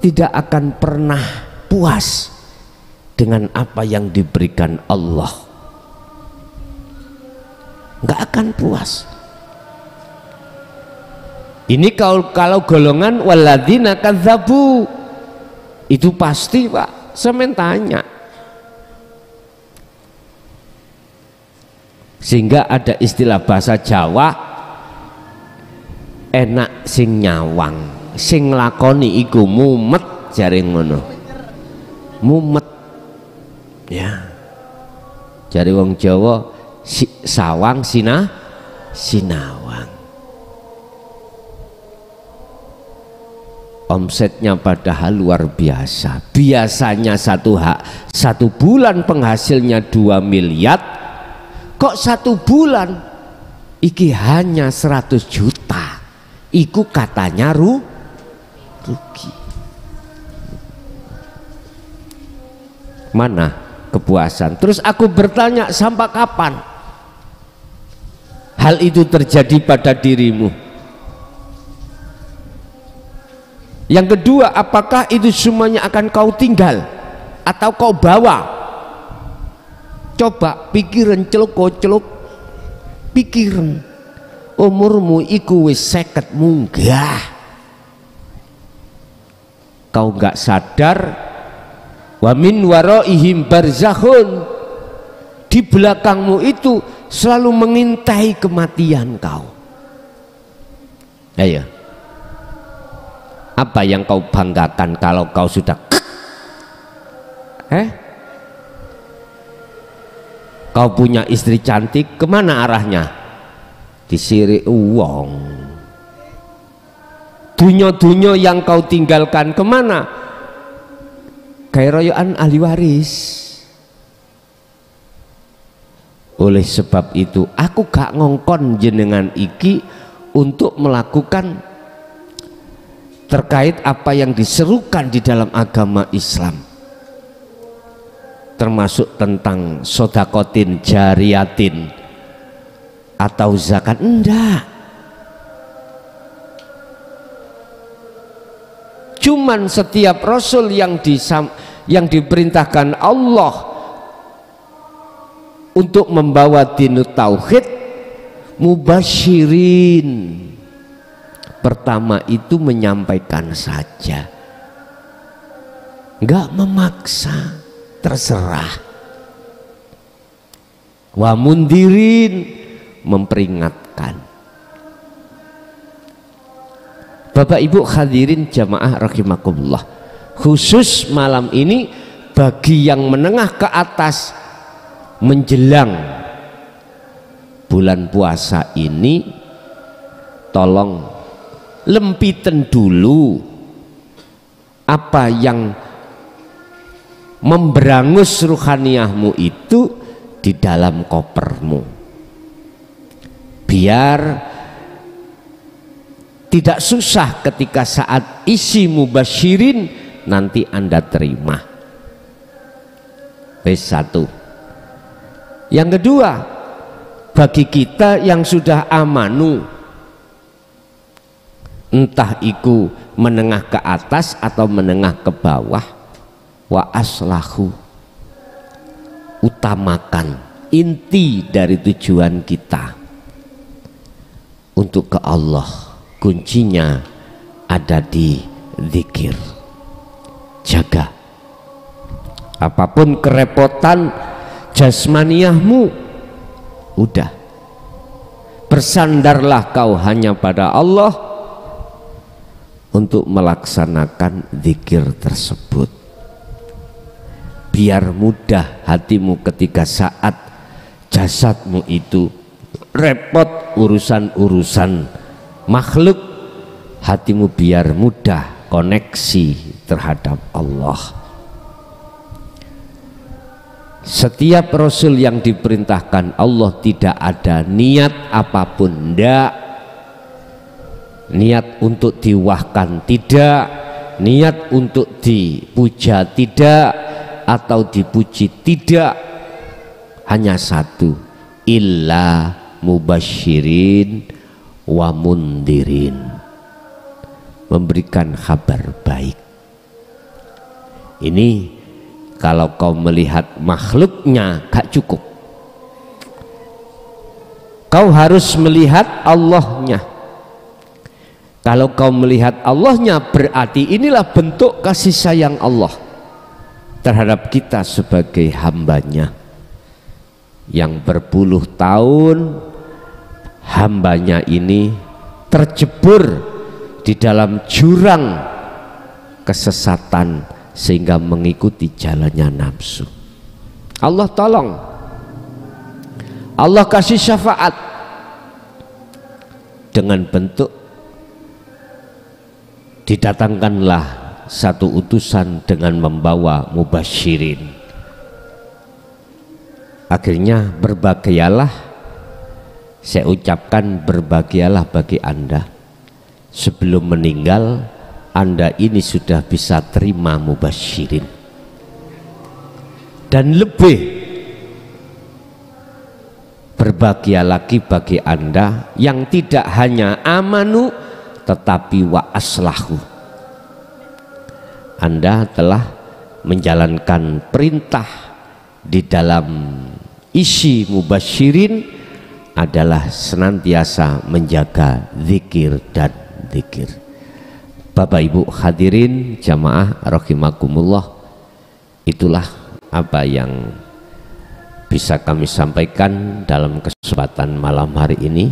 tidak akan pernah puas dengan apa yang diberikan Allah. Nggak akan puas. Ini kalau golongan walladzina kadzabu itu pasti Pak. Semen tanya. Sehingga ada istilah bahasa Jawa, enak sing nyawang, sing nglakoni iku mumet, jare ngono. Mumet. Ya. Jare wong Jawa sawang sinawang. Omsetnya padahal luar biasa. Biasanya satu bulan penghasilnya 2 miliar, kok 1 bulan iki hanya 100 juta. Iku katanya rugi. Mana kepuasan? Terus aku bertanya, sampai kapan hal itu terjadi pada dirimu? Yang kedua, apakah itu semuanya akan kau tinggal atau kau bawa? Coba pikiran celuk-celuk, pikiran umurmu iku wis 50 munggah, kau nggak sadar, wa min waraihim barzakhun, di belakangmu itu selalu mengintai kematian kau. Ayo, apa yang kau banggakan kalau kau sudah kau punya istri cantik, kemana arahnya? Disirik uang. Dunyo-dunyo yang kau tinggalkan kemana? Kayak royoan ahli waris. Oleh sebab itu aku gak ngongkon jenengan iki untuk melakukan terkait apa yang diserukan di dalam agama Islam, termasuk tentang sodakotin jariyatin atau zakat. Enggak, cuman setiap rasul yang diperintahkan Allah untuk membawa dinut tauhid, mubasyirin, pertama itu menyampaikan saja, enggak memaksa, terserah. Wa mundirin, memperingatkan. Bapak Ibu hadirin jamaah rahimakumullah, khusus malam ini bagi yang menengah ke atas menjelang bulan puasa ini, tolong lempiten dulu apa yang memberangus ruhaniyahmu itu di dalam kopermu, biar tidak susah ketika saat isi mubasyirin nanti Anda terima. Satu. Yang kedua, bagi kita yang sudah amanu, entah itu menengah ke atas atau menengah ke bawah, wa aslahu, utamakan inti dari tujuan kita untuk ke Allah. Kuncinya ada di zikir. Jaga apapun kerepotan jasmaniyahmu, udah bersandarlah kau hanya pada Allah untuk melaksanakan zikir tersebut, biar mudah hatimu ketika saat jasadmu itu repot urusan-urusan makhluk, hatimu biar mudah koneksi terhadap Allah. Setiap Rasul yang diperintahkan Allah tidak ada niat apapun, ndak niat untuk diwahkan, tidak niat untuk dipuja, tidak atau dipuji, tidak, hanya satu, illa mubasyirin wa mundirin, memberikan kabar baik. Ini kalau kau melihat makhluknya gak cukup, kau harus melihat Allahnya. Kalau kau melihat Allahnya, berarti inilah bentuk kasih sayang Allah terhadap kita sebagai hambanya yang berpuluh tahun. Hambanya ini terjebur di dalam jurang kesesatan sehingga mengikuti jalannya nafsu. Allah tolong, Allah kasih syafaat dengan bentuk didatangkanlah satu utusan dengan membawa mubasyirin. Akhirnya berbahagialah, saya ucapkan berbahagialah bagi Anda, sebelum meninggal Anda ini sudah bisa terima mubasyirin. Dan lebih berbahagia lagi bagi Anda yang tidak hanya amanu tetapi wa aslahu, Anda telah menjalankan perintah di dalam isi mubasyirin adalah senantiasa menjaga zikir dan zikir. Bapak Ibu hadirin jamaah rahimakumullah, itulah apa yang bisa kami sampaikan dalam kesempatan malam hari ini.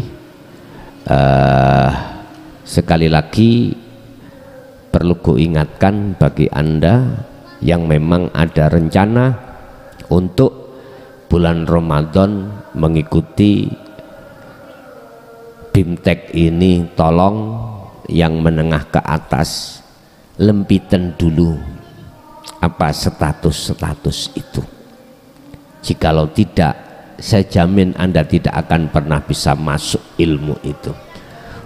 Sekali lagi perlu kuingatkan bagi Anda yang memang ada rencana untuk bulan Ramadan mengikuti BIMTEK ini, tolong yang menengah ke atas lempitan dulu apa status itu. Jikalau tidak, saya jamin Anda tidak akan pernah bisa masuk ilmu itu.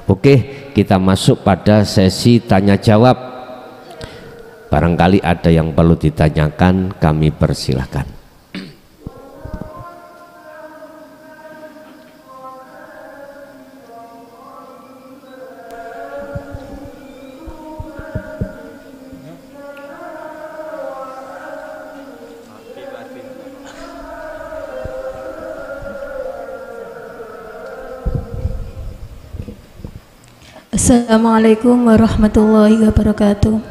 Oke, kita masuk pada sesi tanya jawab. Barangkali ada yang perlu ditanyakan, kami persilahkan. Assalamualaikum warahmatullahi wabarakatuh.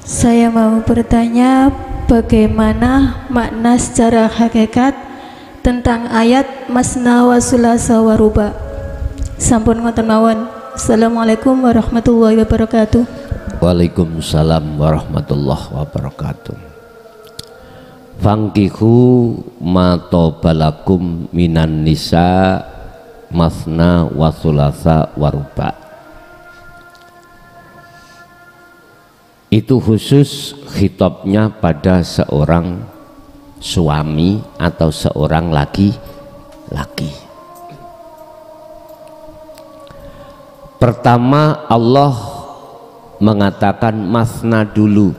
Saya mau bertanya bagaimana makna secara hakikat tentang ayat masna wa sulasa wa ruba. Sampun ngoten mawon. Assalamualaikum warahmatullahi wabarakatuh. Waalaikumsalam warahmatullahi wabarakatuh. Fankihu ma tobalakum minan nisa masna wa thulatha wa ruba. Itu khusus khitabnya pada seorang suami atau seorang laki-laki. Pertama Allah mengatakan masna dulu,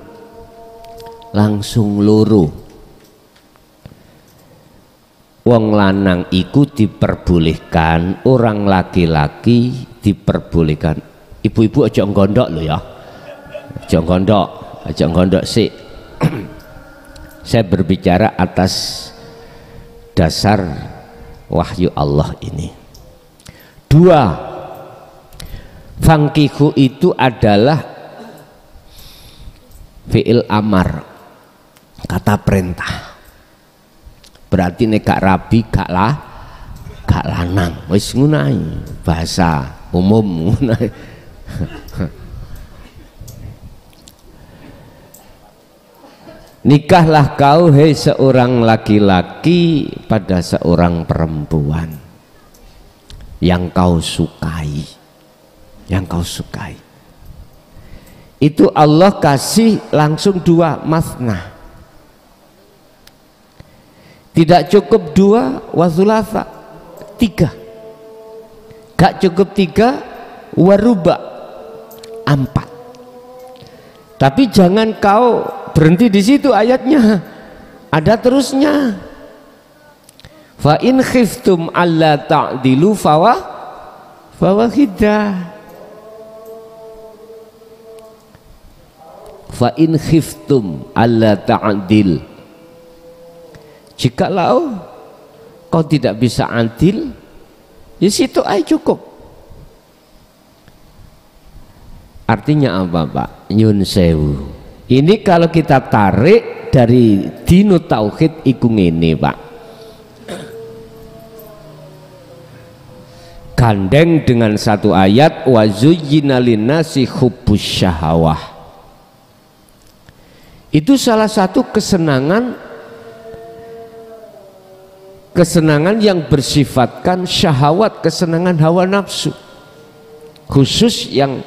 langsung loro. Wong lanang iku diperbolehkan, orang laki-laki diperbolehkan. Ibu-ibu aja ngondok lho ya, aja ngondok sih. Saya berbicara atas dasar wahyu Allah ini. Dua, fangkihu itu adalah fi'il amar, kata perintah. Berarti nek gak rabi gak lanang, wis ngunai bahasa umum ngunai. Nikahlah kau hei seorang laki-laki pada seorang perempuan yang kau sukai. Yang kau sukai itu Allah kasih langsung dua, masna. Tidak cukup dua, wasulatha, tiga. Gak cukup tiga, waruba, empat. Tapi jangan kau berhenti di situ ayatnya, ada terusnya. Fa in khiftum alla ta'dilu fawahidah. Fa in khiftum alla ta'dil, jikalau kau tidak bisa adil, ya situ aja cukup. Artinya apa Pak? Nyun sewu. Ini kalau kita tarik dari dinu tauhid iku ngene Pak. Gandeng dengan satu ayat, wa zuyyina linnasi hubbus syahawah. Itu salah satu kesenangan yang bersifatkan syahwat, kesenangan hawa nafsu, khusus yang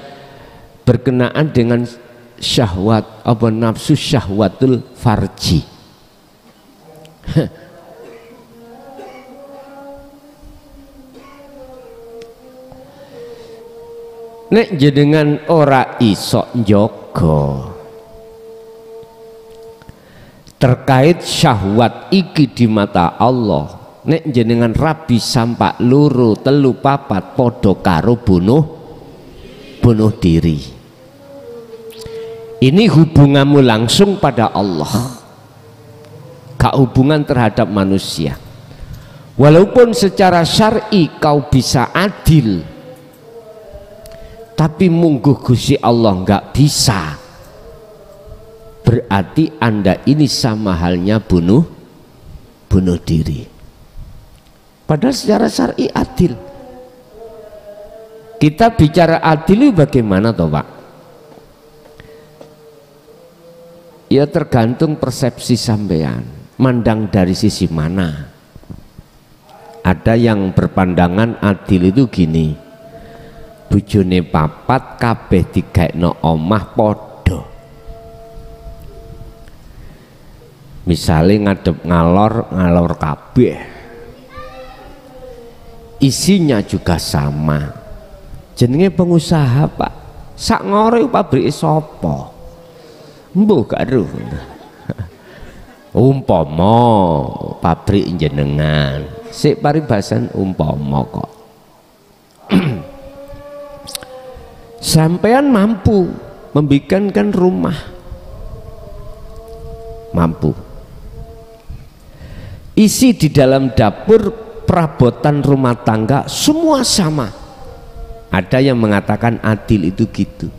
berkenaan dengan syahwat apa nafsu, syahwatul farji. Nek jenengan ora iso njogo terkait syahwat iki di mata Allah, nek jenengan rabi sampak loro telu papat podo karo bunuh diri. Ini hubunganmu langsung pada Allah, gak hubungan terhadap manusia. Walaupun secara syar'i kau bisa adil, tapi mungguh Gusti Allah gak bisa, berarti Anda ini sama halnya bunuh diri. Padahal secara syar'i adil. Kita bicara adil itu bagaimana toh Pak? Ya tergantung persepsi sampean, mandang dari sisi mana. Ada yang berpandangan adil itu gini, bojone papat kabeh digaekno omah podo. Misalnya ngadep ngalor kabeh, isinya juga sama. Jenenge pengusaha Pak, sak ngore pabrik sapa? Mbuh gak eruh. Umpama pabrik jenengan, sik paribasan umpama kok. Sampean mampu membikinkan rumah, mampu. Isi di dalam dapur, perabotan rumah tangga semua sama. Ada yang mengatakan adil itu gitu,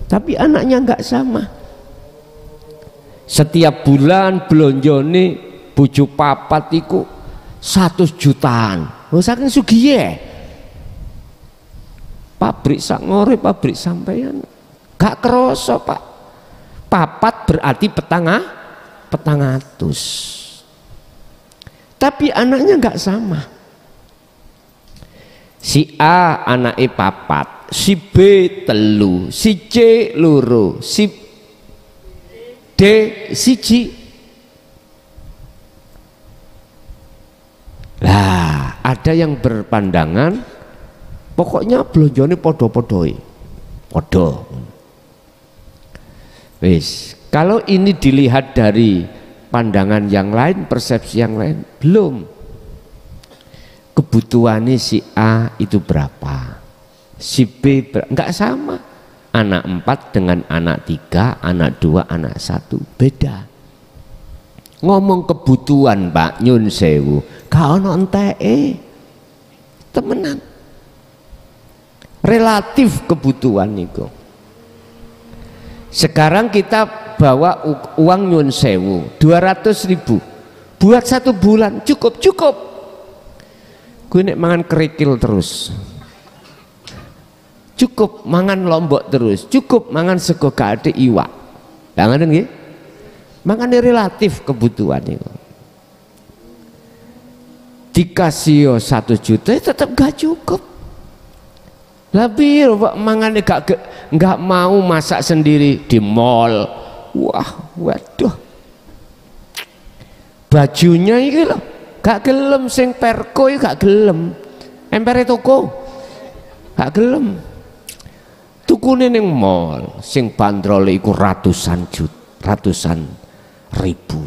tapi anaknya nggak sama. Setiap bulan blonjone bojo papat iku 100 jutaan. Lho saking sugih. pabrik sak ngore, pabrik sampeyan. Gak kerasa, Pak. Papat berarti petang atus. Tapi anaknya gak sama. Si A anake papat, si B telu, si C loro, si D siji. Lah, ada yang berpandangan pokoknya blonjone podo-podoi. Podo. Wis, kalau ini dilihat dari pandangan yang lain, persepsi yang lain, belum. Kebutuhannya si A itu berapa, si B enggak sama. Anak 4 dengan anak 3, anak 2, anak 1 beda. Ngomong kebutuhan, Pak, nyun sewu, gak ono enteke. Temenan. Relatif kebutuhan itu. Sekarang kita bawa uang nyun sewu 200.000 buat 1 bulan, cukup. Gue nek mangan kerikil terus, cukup mangan lombok terus, cukup mangan sego gak ada iwak. Jangan nggih. Makanya relatif kebutuhan itu. Dikasih 1 juta tetap gak cukup. Lebih mangan gak mau masak sendiri di mall. Wah, waduh. Bajunya ini loh, gak gelem sing perko gak gelem. Empere toko gak gelem. Tukune ning mall sing bandrole iku ratusan ribu.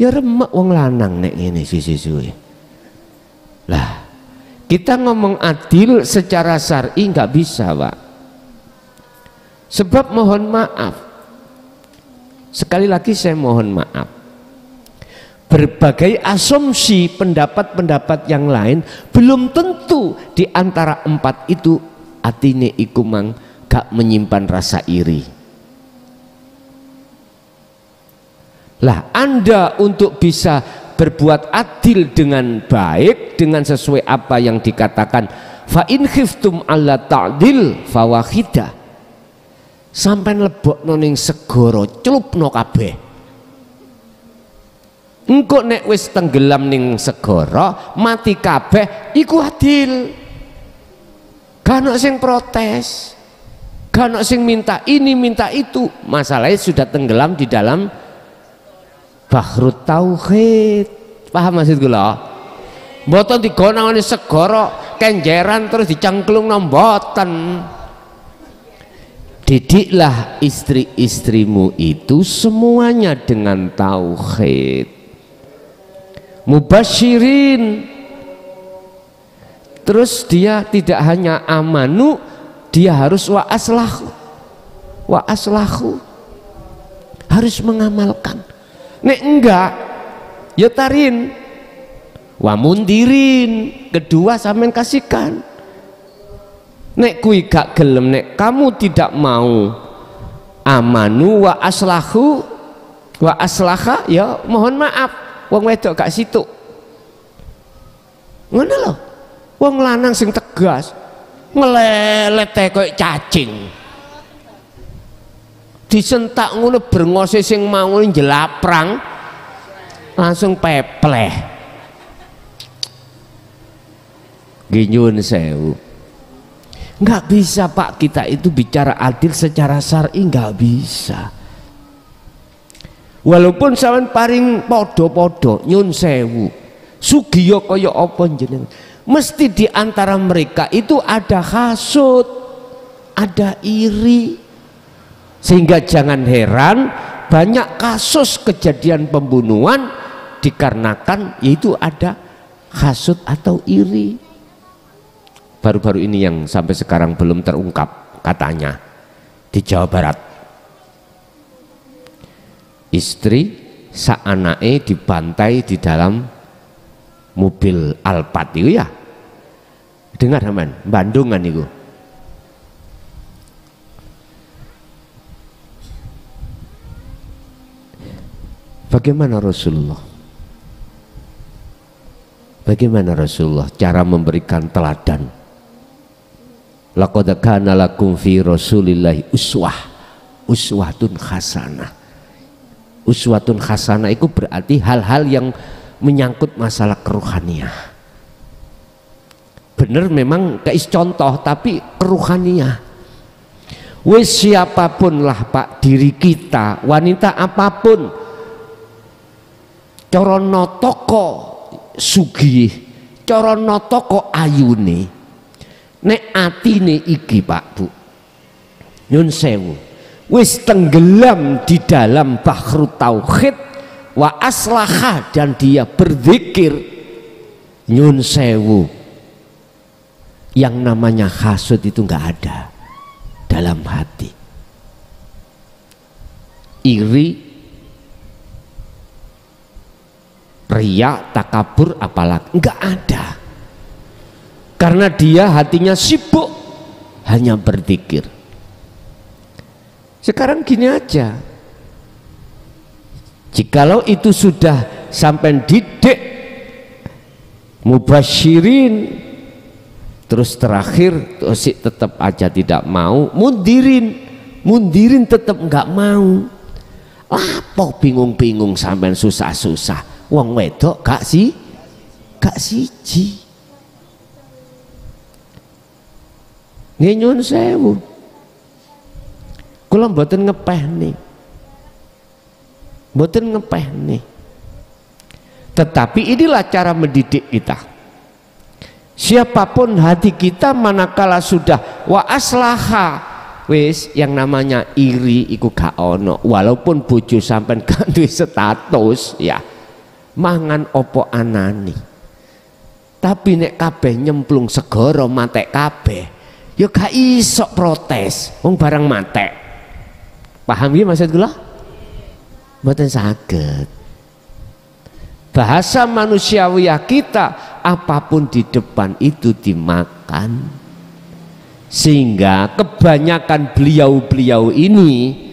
Ya remek wong lanang nek ngene sisi-suwe. Lah, kita ngomong adil secara syar'i nggak bisa, Pak. Sebab mohon maaf, sekali lagi saya mohon maaf, berbagai asumsi pendapat-pendapat yang lain belum tentu di antara 4 itu atine iku mang gak menyimpan rasa iri. Lah, Anda untuk bisa berbuat adil dengan baik, dengan sesuai apa yang dikatakan fa in khiftum alla ta'dil fawahidah, sampai lebokno ning segara celupno kabeh. Engko nek wis tenggelam ning segara mati kabeh iku adil. Gak ono sing protes, gak ono sing minta ini minta itu. Masalahnya sudah tenggelam di dalam Bahrut Tauhid. Paham maksud kula? Mboten digonangane segara kenjeran terus dicangklung mboten. Didiklah istri-istrimu itu semuanya dengan tauhid. Mubasyirin. Terus dia tidak hanya amanu, dia harus wa aslahu. Harus mengamalkan. Nek enggak, ya tarin, wa mundirin, kedua sampean kasihkan. Nek kui gak gelem, nek kamu tidak mau amanu wa aslahu wa aslaha, ya mohon maaf, wong wedok gak situ. Ngono lho, wong lanang sing tegas, ngelelet koyo cacing. Disentak ngono brengose sing mau njelaprang langsung pepleh. Ginyun sewu. Nggak bisa, Pak, kita itu bicara adil secara syar'i, nggak bisa. Walaupun sampean paring podo-podo nyun sewu, sugiya kaya apa jeneng, mesti di antara mereka itu ada hasud, ada iri. Sehingga jangan heran banyak kasus kejadian pembunuhan dikarenakan yaitu ada hasud atau iri. Baru-baru ini yang sampai sekarang belum terungkap, katanya di Jawa Barat istri sak anake dibantai di dalam mobil Alphard itu ya. Dengar teman, Bandungan itu. Bagaimana Rasulullah? Bagaimana Rasulullah cara memberikan teladan? Laqad kana lakum fi Rasulillahi uswatun hasanah. Uswatun hasanah itu berarti hal-hal yang menyangkut masalah keruhaniah. Bener memang kais contoh tapi keruhaniah. Wis siapapun lah Pak, diri kita, wanita apapun, corono toko sugih, corono toko ayune, nek atine iki Pak Bu, nyun sewu, wis tenggelam di dalam bahru tauhid wa aslaha, dan dia berzikir, nyun sewu, yang namanya hasud itu nggak ada dalam hati. Iri, riya, takabur apalagi nggak ada, karena dia hatinya sibuk hanya berzikir. Sekarang gini aja, jikalau itu sudah sampai didik mubasyirin, terus terakhir terus tetap aja tidak mau, mundirin tetap nggak mau. Apa bingung-bingung sampai susah-susah, wong wedok gak siji. Nyun sewu, kula mboten ngepeh nih, tetapi inilah cara mendidik kita. Siapapun hati kita manakala sudah wa aslaha, wis yang namanya iri iku gak ono, walaupun bojo sampean gak duwe status ya, mangan opo anani, tapi nek kabeh nyemplung segara matek kabeh ya gak iso protes wong barang matek. Paham ya maksud kula? Mboten saged. Bahasa manusiawiah kita, apapun di depan itu dimakan, sehingga kebanyakan beliau-beliau ini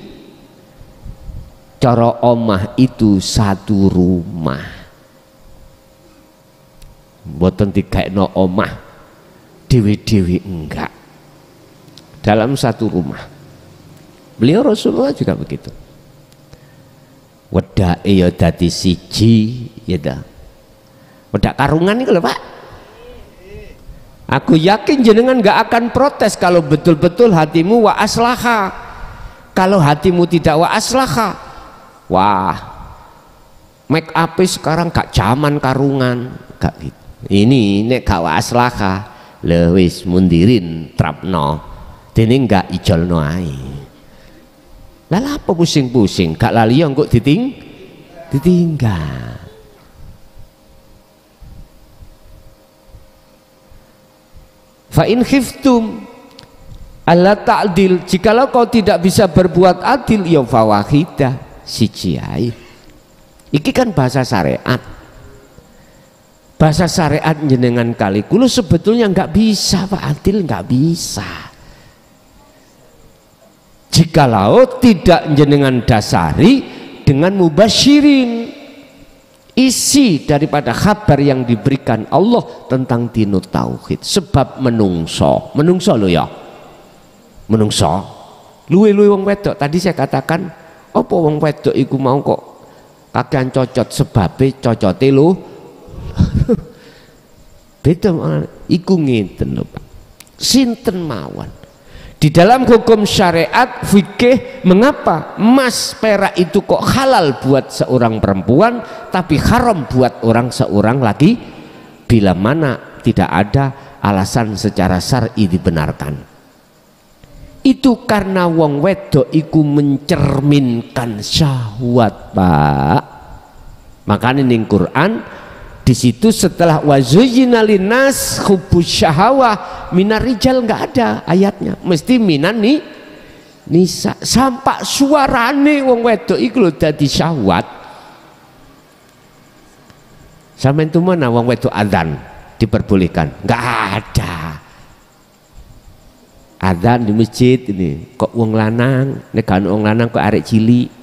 cara omah itu satu rumah, mboten dikaekno omah dewi-dewi, enggak, dalam satu rumah. Beliau Rasulullah juga begitu. Wedake ya dadi siji ya dah. Wedak karungan iki lho Pak. Aku yakin jenengan gak akan protes kalau betul-betul hatimu wa aslaha. Kalau hatimu tidak wa aslaha, wah, make up sekarang gak zaman karungan, gak gitu. Ini nek gak wa aslaha, lho wis mundirin trapno. Dene gak ijolno ae. Lah apa pusing-pusing, gak lali yang kok ditinggal. Fa in khiftum alla ta'dil, jikalau kau tidak bisa berbuat adil ya fawahidah, siji ae. Iki kan bahasa syariat. Bahasa syariat jenengan kali kulo sebetulnya nggak bisa Pak, adil nggak bisa. Jikalau tidak jenengan dasari dengan mubasyirin, isi daripada kabar yang diberikan Allah tentang dinut tauhid. Sebab menungso lo ya, menungso luwe-luwe wong wedok. Tadi saya katakan apa wong wedok iku mau kok kakean cocot, sebabe cocote lo beda iku ngeten lho Pak, sinten mawon. Di dalam hukum syariat fikih, mengapa emas perak itu kok halal buat seorang perempuan tapi haram buat seorang laki, bila mana tidak ada alasan secara syar'i dibenarkan. Itu karena wong wedok iku mencerminkan syahwat Pak. Makanya ning Quran di situ setelah wazuyyina linnas hubbus syahawah minar rijal nggak ada ayatnya, mesti minan nih nisa. Sampai suarane wong wedok iku lho dadi syahwat. Sampeyan tuh mana wong wedok adzan diperbolehkan? Nggak ada. Adzan di masjid ini kok wong lanang, nek kan wong lanang kok arek cilik,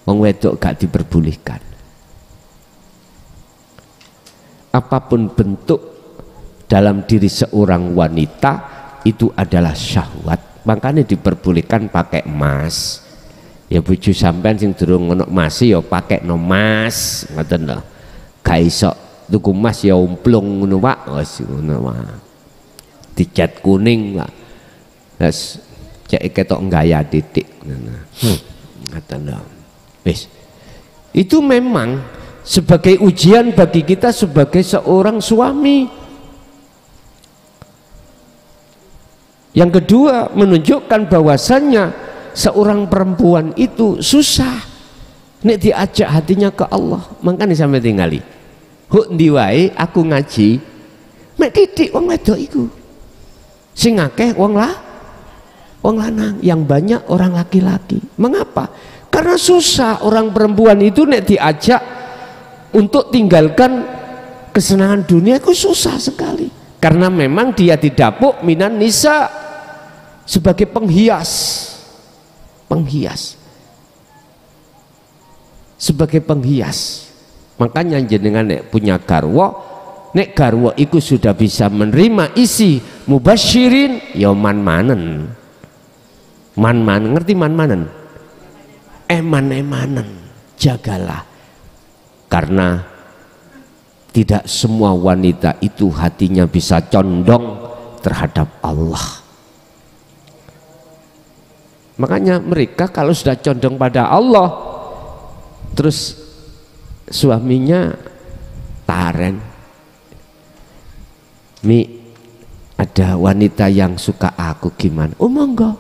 wong wedok gak diperbolehkan. Apapun bentuk dalam diri seorang wanita itu adalah syahwat, makanya diperbolehkan pakai emas. Ya bojo sampean sing durung ngono emas ya pakai no emas, ngoten lho. Ga iso tuku emas ya umplung ngono Pak, wis ngono wae. Dicat kuning Pak. Terus cek ketok gaya titik ngono. Ngoten lho. Wis. Itu memang sebagai ujian bagi kita sebagai seorang suami. Yang kedua, menunjukkan bahwasannya seorang perempuan itu susah nek diajak hatinya ke Allah. Makanya sampai tingali huk ndi wae aku ngaji mek titik wong wedok iku sing akeh wong lanang, yang banyak orang laki-laki. Mengapa? Karena susah orang perempuan itu nek diajak untuk tinggalkan kesenangan dunia itu susah sekali, karena memang dia didapuk minan nisa sebagai penghias, sebagai penghias. Makanya jenengan nek punya garwa, nek garwa iku sudah bisa menerima isi mubasyirin ya man-manen, ngerti man-manen, eman-emanen, jagalah, karena tidak semua wanita itu hatinya bisa condong terhadap Allah. Makanya mereka kalau sudah condong pada Allah, terus suaminya taren, Mi ada wanita yang suka aku gimana? Oh monggo,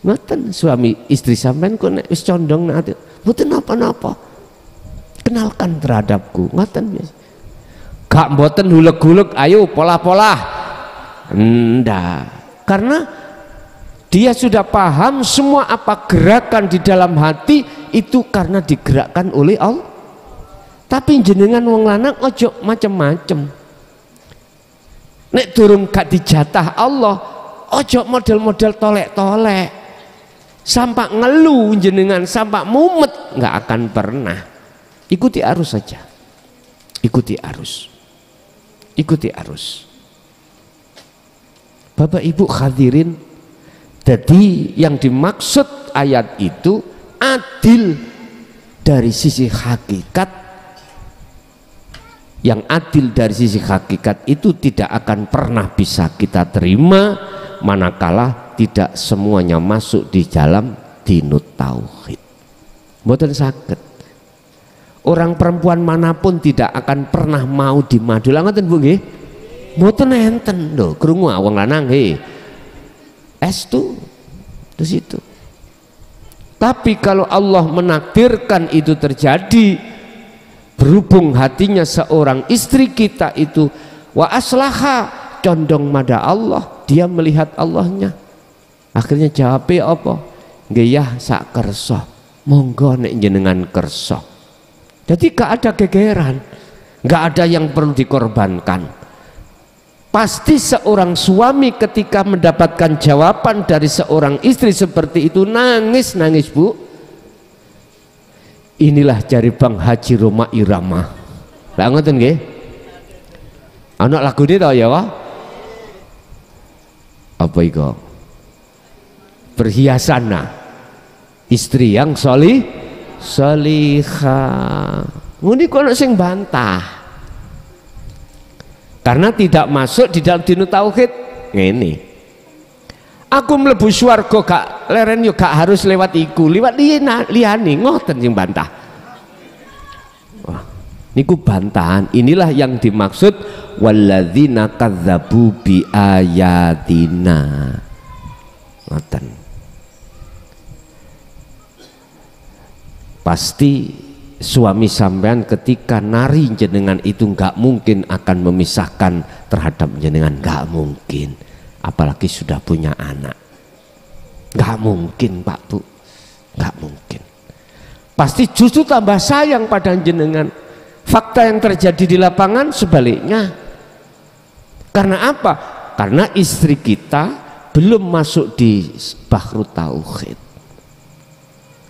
ngoten suami istri sampean kok nek wis condong nanti, mboten napa-napa, kenalkan terhadapku, ngoten biasa. Gak mboten hulek-hulek, ayo pola-pola, ndak, karena dia sudah paham semua apa gerakan di dalam hati itu karena digerakkan oleh Allah. Tapi jenengan wong lanang ojo macem-macem. Nek durung gak dijatah Allah, ojo model-model tolek-tolek. Sampak ngeluh jenengan, sampak mumet, nggak akan pernah. Ikuti arus saja. Ikuti arus. Ikuti arus. Bapak Ibu hadirin, jadi yang dimaksud ayat itu adil dari sisi hakikat. Yang adil dari sisi hakikat itu tidak akan pernah bisa kita terima manakala tidak semuanya masuk di dalam dinut tauhid. Mboten saged. Orang perempuan manapun tidak akan pernah mau dimadu. Lah ngoten Bu nggih? Mboten enten lho, krungu wong lanang he. Estu di situ. Tapi kalau Allah menakdirkan itu terjadi, berhubung hatinya seorang istri kita itu wa aslaha condong pada Allah, dia melihat Allahnya, akhirnya jawabnya apa? Nggih ya sak kersa, monggo nek jenengan kersa. Jadi gak ada gegeran, gak ada yang perlu dikorbankan. Pasti seorang suami ketika mendapatkan jawaban dari seorang istri seperti itu nangis Bu. Inilah jari Bang Haji Roma Irama. Lah ngoten nggih? Ana lagune to ya Pak? Apa iku? Perhiasan istri yang salihah. Ngene kok ana sing bantah. Karena tidak masuk di dalam dinut tauhid. Ngene. Aku mlebu swarga gak leren yo gak harus lewat iku, lewat liyane, ngoten sing bantah. Wah, niku bantahan. Inilah yang dimaksud walladzina kadzdzabu bi ayatina. Ngoten. Pasti suami sampean ketika nari jenengan itu nggak mungkin akan memisahkan terhadap jenengan, nggak mungkin. Apalagi sudah punya anak, nggak mungkin Pak Bu, nggak mungkin. Pasti justru tambah sayang pada jenengan. Fakta yang terjadi di lapangan sebaliknya. Karena apa? Karena istri kita belum masuk di bahru tauhid.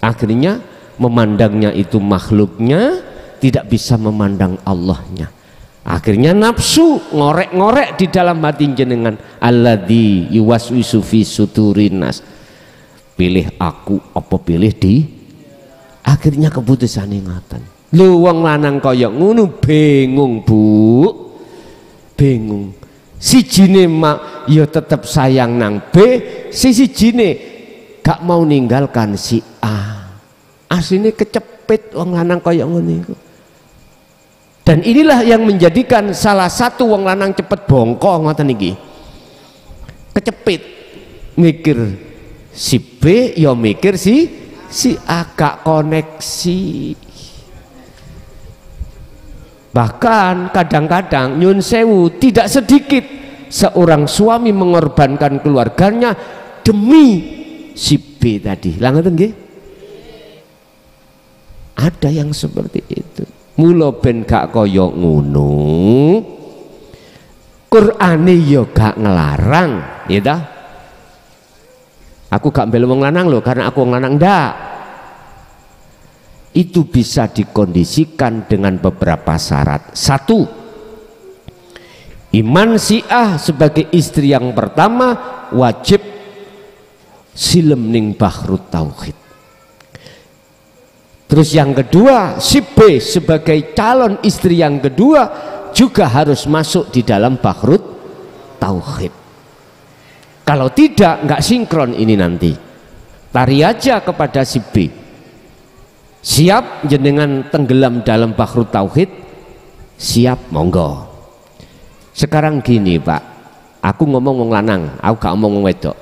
Akhirnya memandangnya itu makhluknya, tidak bisa memandang Allahnya. Akhirnya nafsu ngorek-ngorek di dalam hati jenengan, alladzi yuwaswisu fi sudurinas, pilih aku apa pilih di. Akhirnya keputusan ingatan. Lho wong lanang kaya ngono bingung Bu, bingung. Sijine mak ya tetep sayang nang B, sijine gak mau ninggalkan si A. Asline kecepit wong lanang kaya ngono iku. Dan inilah yang menjadikan salah satu wong lanang cepet bongkok ngoten iki. Kecepit mikir si B ya mikir si A, gak koneksi. Bahkan kadang-kadang nyun sewu tidak sedikit seorang suami mengorbankan keluarganya demi si B tadi. Lah ngoten nggih? Ada yang seperti itu. Mula ben gak kaya ngono, Qur'ane ya gak ngelarang, ya ta? Aku gak mbela wong lanang loh karena aku wong lanang, ndak. Itu bisa dikondisikan dengan beberapa syarat. Satu, iman Syiah sebagai istri yang pertama wajib silem ning bahrut tauhid. Terus yang kedua, si B sebagai calon istri yang kedua juga harus masuk di dalam bahrut tauhid. Kalau tidak, nggak sinkron ini nanti. Tari aja kepada si B. Siap jenengan tenggelam dalam bahrut tauhid? Siap, monggo. Sekarang gini Pak, aku ngomong wong lanang, aku gak ngomong wong wedok.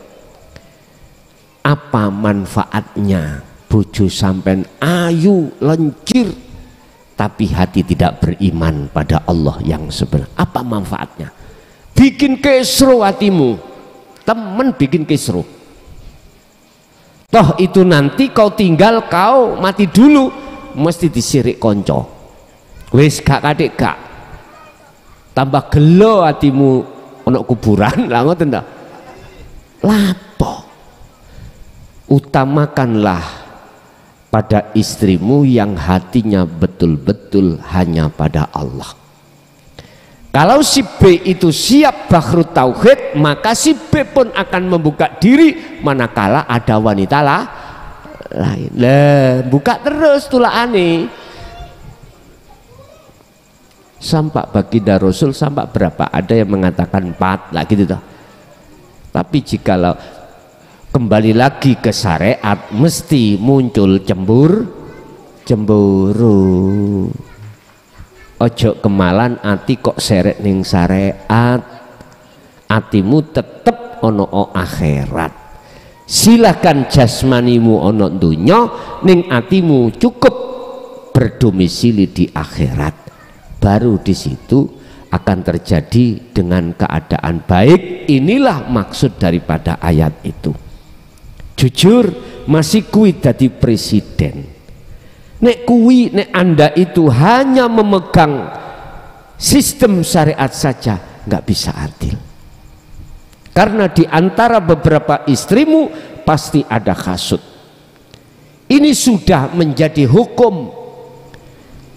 Apa manfaatnya bojo sampean ayu lencir tapi hati tidak beriman pada Allah yang sebenarnya? Apa manfaatnya? Bikin kesro hatimu, temen bikin kesro. Toh itu nanti kau tinggal, kau mati dulu mesti disirik konco. Wis gak kadek gak tambah gelo hatimu ono kuburan lah ngoten ta. Lapo utamakanlah pada istrimu yang hatinya betul-betul hanya pada Allah. Kalau si B itu siap bahrut tauhid, maka si B pun akan membuka diri manakala ada wanita lain. Lah, buka terus tulaane. Sampak baginda Rasul sampak berapa? Ada yang mengatakan 4 lah gitu toh. Tapi jikalau kembali lagi ke syariat mesti muncul cemburu. Ojo kemalan ati kok seret ning syariat, atimu tetep ono akhirat. Silakan jasmanimu ono dunya, ning atimu cukup berdomisili di akhirat. Baru di situ akan terjadi dengan keadaan baik. Inilah maksud daripada ayat itu. Jujur masih kuwi dadi presiden. Nek kuwi, nek Anda itu hanya memegang sistem syariat saja, nggak bisa adil. Karena di antara beberapa istrimu pasti ada hasud. Ini sudah menjadi hukum.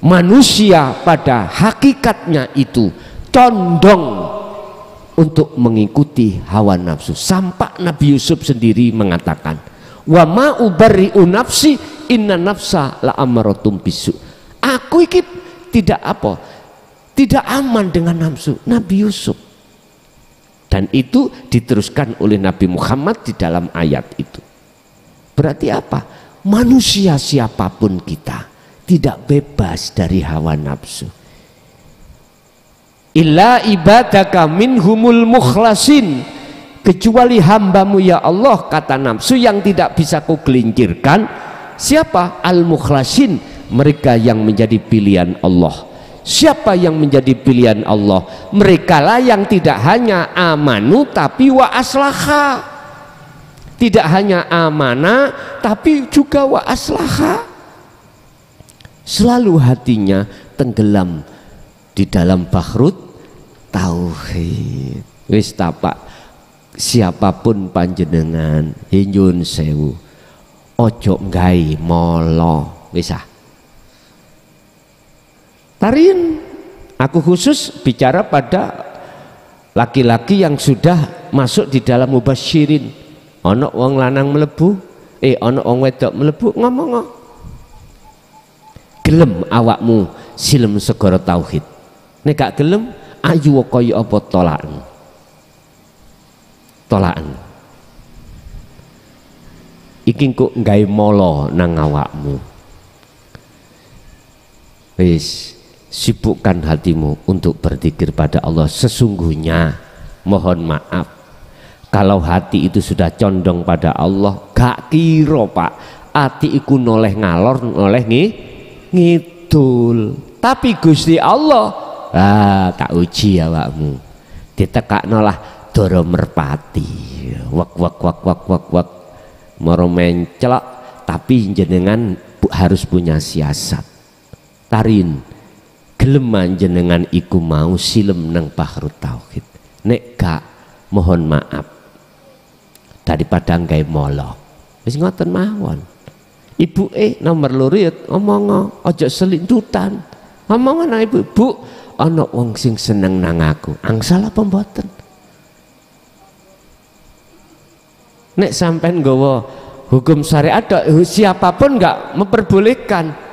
Manusia pada hakikatnya itu condong untuk mengikuti hawa nafsu. Sampai Nabi Yusuf sendiri mengatakan, wa ma ubarri'u nafsi inna nafsa la amaratum bisu. Aku iki tidak aman dengan nafsu. Nabi Yusuf. Dan itu diteruskan oleh Nabi Muhammad di dalam ayat itu. Berarti apa? Manusia siapapun kita tidak bebas dari hawa nafsu. Illa ibadaka minhumul mukhlasin, kecuali hambamu ya Allah, kata nafsu yang tidak bisa kau gelincirkan. Siapa? Al-mukhlasin, mereka yang menjadi pilihan Allah. Siapa yang menjadi pilihan Allah? Mereka lah yang tidak hanya amanu tapi wa aslaha. Tidak hanya amanah tapi juga wa aslaha. Selalu hatinya tenggelam di dalam bahrut tauhid. Wis tapak siapapun panjenengan nyun sewu ojo nggawe molo wis ah. Tarin Aku khusus bicara pada laki-laki yang sudah masuk di dalam mubasyirin. Ono wong lanang mlebu, ono wong wedok mlebu, ngomong gelem awakmu silem segara tauhid. Nek gak gelem ayu kaya apa tolakan. Tolakan. Iki kok gawe molo nang awakmu. Wis sibukkan hatimu untuk berzikir pada Allah. Sesungguhnya mohon maaf kalau hati itu sudah condong pada Allah, gak kira Pak hati iku noleh ngalor noleh ngidul, tapi Gusti Allah tak uji awakmu, ditekakno lah doro merpati wak moro mencelok, tapi jenengan harus punya siasat. Tarin gelem jenengan iku mau silem nang Bahrut Tauhid. Nek gak mohon maaf daripada gawe molok. Wis ngoten mawon. Ibuke nomor loro ya omong aja selintutan. Ngomong ana ibu, Bu, ana wong sing seneng nang aku. Angsal apa mboten? Nek sampean nggawa hukum syariat siapapun enggak memperbolehkan.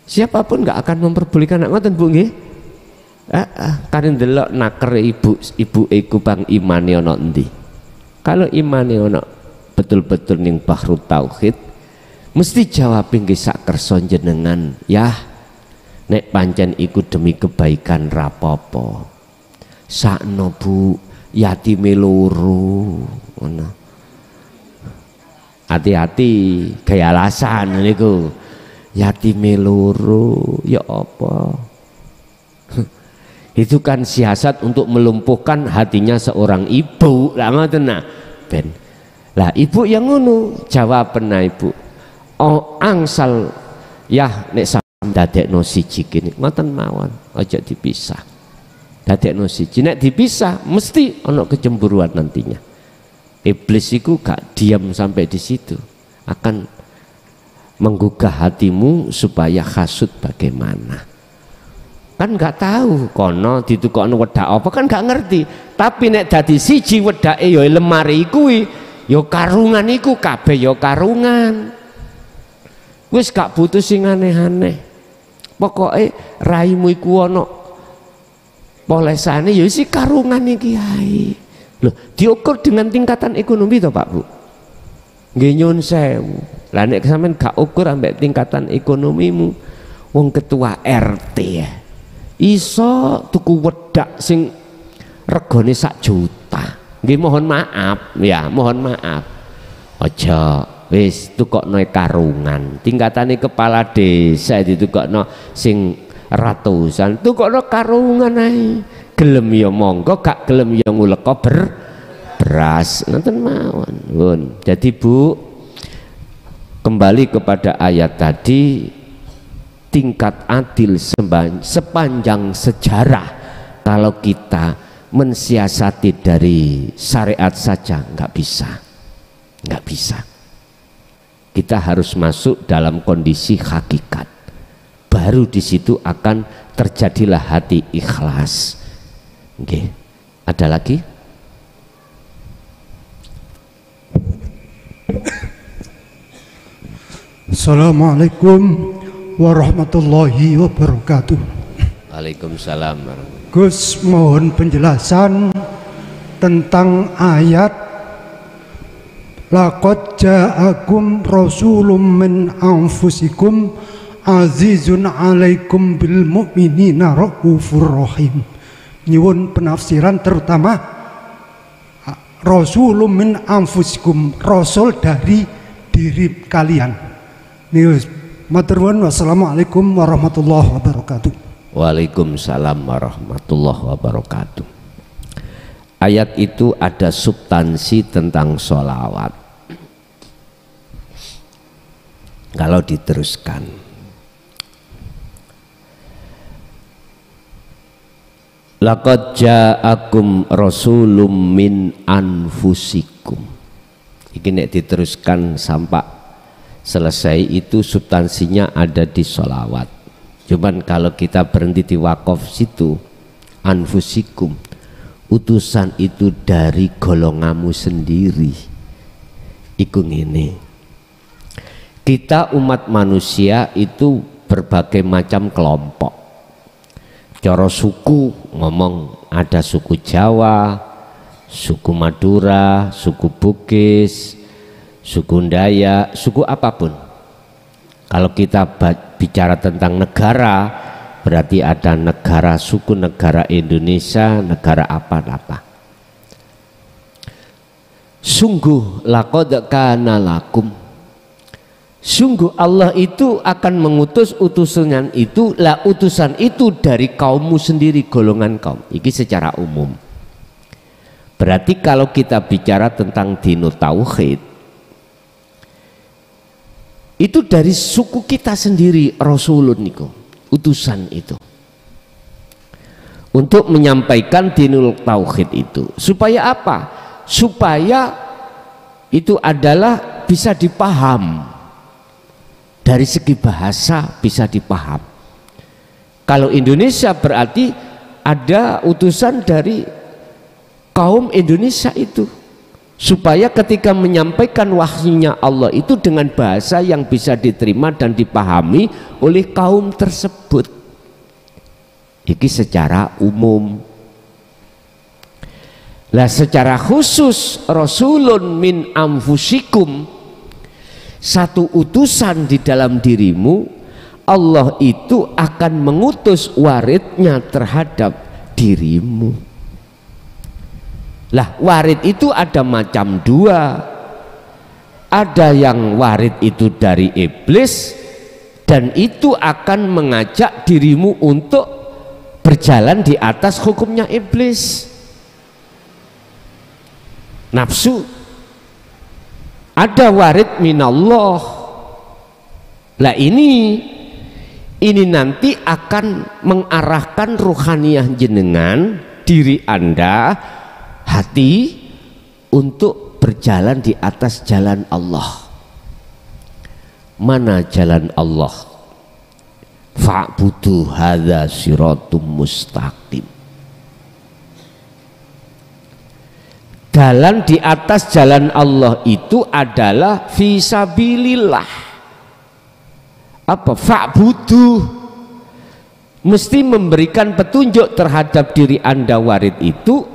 Siapapun nggak akan memperbolehkan, ngoten Bu nggih. Kan ndelok naker ibu iku bang imane ana endi. Kalau imane ana betul-betul ning Bahrut Tauhid, mesti jawab nggih sak kersa jenengan, ya. Nek pancen iku demi kebaikan rapopo. Sakno Bu, yatime loro, ngono. Hati-hati gaya alasan niku. Yatime loro ya apa? Itu kan siasat untuk melumpuhkan hatinya seorang ibu. Lah ngoten nah, ben. Lah ibu yang ngono, jawaben ibu. Oh angsal ya nek sampeyan dadekno siji kene, ngoten mawon, aja dipisah. Dadekno siji, nek dipisah mesti ana kecemburuan nantinya. Iblis itu gak diam sampai di situ, akan menggugah hatimu supaya hasud bagaimana. Kan nggak tahu kono ditukokno wedak apa, kan nggak ngerti. Tapi nek dadi siji wedake ya lemari kuwi, ya karungan iku kabeh ya karungan. Wis gak butuh sing aneh-aneh. Pokoke raimu iku ana polesane ya isi karungan iki ae. Loh, diukur dengan tingkatan ekonomi to Pak Bu. Nggih nyun sewu. Lah nek sampean gak ukur ambek tingkatan ekonomimu, wong ketua RT ya iso tuku wedak sing regane 1 juta. Nggih mohon maaf ya, mohon maaf. Aja wis tukokno karungan. Tingkatane kepala desa ditukokno sing ratusan, tukokno karungan ae. Gelem ya monggo, gak gelem ya nguleka beras. Ngoten mawon. Pun. Jadi Bu, kembali kepada ayat tadi, tingkat adil sepanjang sejarah kalau kita mensiasati dari syariat saja nggak bisa. Kita harus masuk dalam kondisi hakikat, baru di situ akan terjadilah hati ikhlas. Oke, ada lagi? Assalamualaikum warahmatullahi wabarakatuh. Waalaikumsalam. Gus, mohon penjelasan tentang ayat laqad ja'akum rasulun min anfusikum azizun alaikum bil mu'minina raufur rahim. Nyuwun penafsiran terutama rasulun min anfusikum, rasul dari diri kalian. Nius, matur nuwun. Wassalamualaikum warahmatullahi wabarakatuh. Waalaikumsalam warahmatullahi wabarakatuh. Ayat itu ada substansi tentang sholawat. Kalau diteruskan, laqad ja'akum rasulun min anfusikum. Iki nek diteruskan sampai selesai itu substansinya ada di sholawat. Cuman kalau kita berhenti di wakaf situ, anfusikum, utusan itu dari golonganmu sendiri. Iku ngene. Kita umat manusia itu berbagai macam kelompok. Cara suku ngomong ada suku Jawa, suku Madura, suku Bugis, suku Dayak, suku apapun. Kalau kita bicara tentang negara, berarti ada negara, suku negara Indonesia, negara apa-apa. Sungguh laqad kana lakum, sungguh Allah itu akan mengutus utusan itu, lah utusan itu dari kaummu sendiri, golongan kaum. Ini secara umum. Berarti kalau kita bicara tentang dinu tauhid, itu dari suku kita sendiri, rasulun niku, utusan itu. Untuk menyampaikan dinul tauhid itu. Supaya apa? Supaya itu adalah bisa dipaham. Dari segi bahasa bisa dipaham. Kalau Indonesia berarti ada utusan dari kaum Indonesia itu, supaya ketika menyampaikan wahyunya Allah itu dengan bahasa yang bisa diterima dan dipahami oleh kaum tersebut. Ini secara umum. Lah secara khusus rasulun min anfusikum, satu utusan di dalam dirimu, Allah itu akan mengutus waridnya terhadap dirimu. Lah warid itu ada macam dua. Ada yang warid itu dari iblis, dan itu akan mengajak dirimu untuk berjalan di atas hukumnya iblis. Nafsu. Ada warid minallah. Lah ini nanti akan mengarahkan ruhaniyah jenengan, diri Anda, hati, untuk berjalan di atas jalan Allah. Mana jalan Allah? Fa'budu hadza siratum mustaqim. Jalan di atas jalan Allah itu adalah fisabilillah. Apa? Fa'budu, mesti memberikan petunjuk terhadap diri Anda warid itu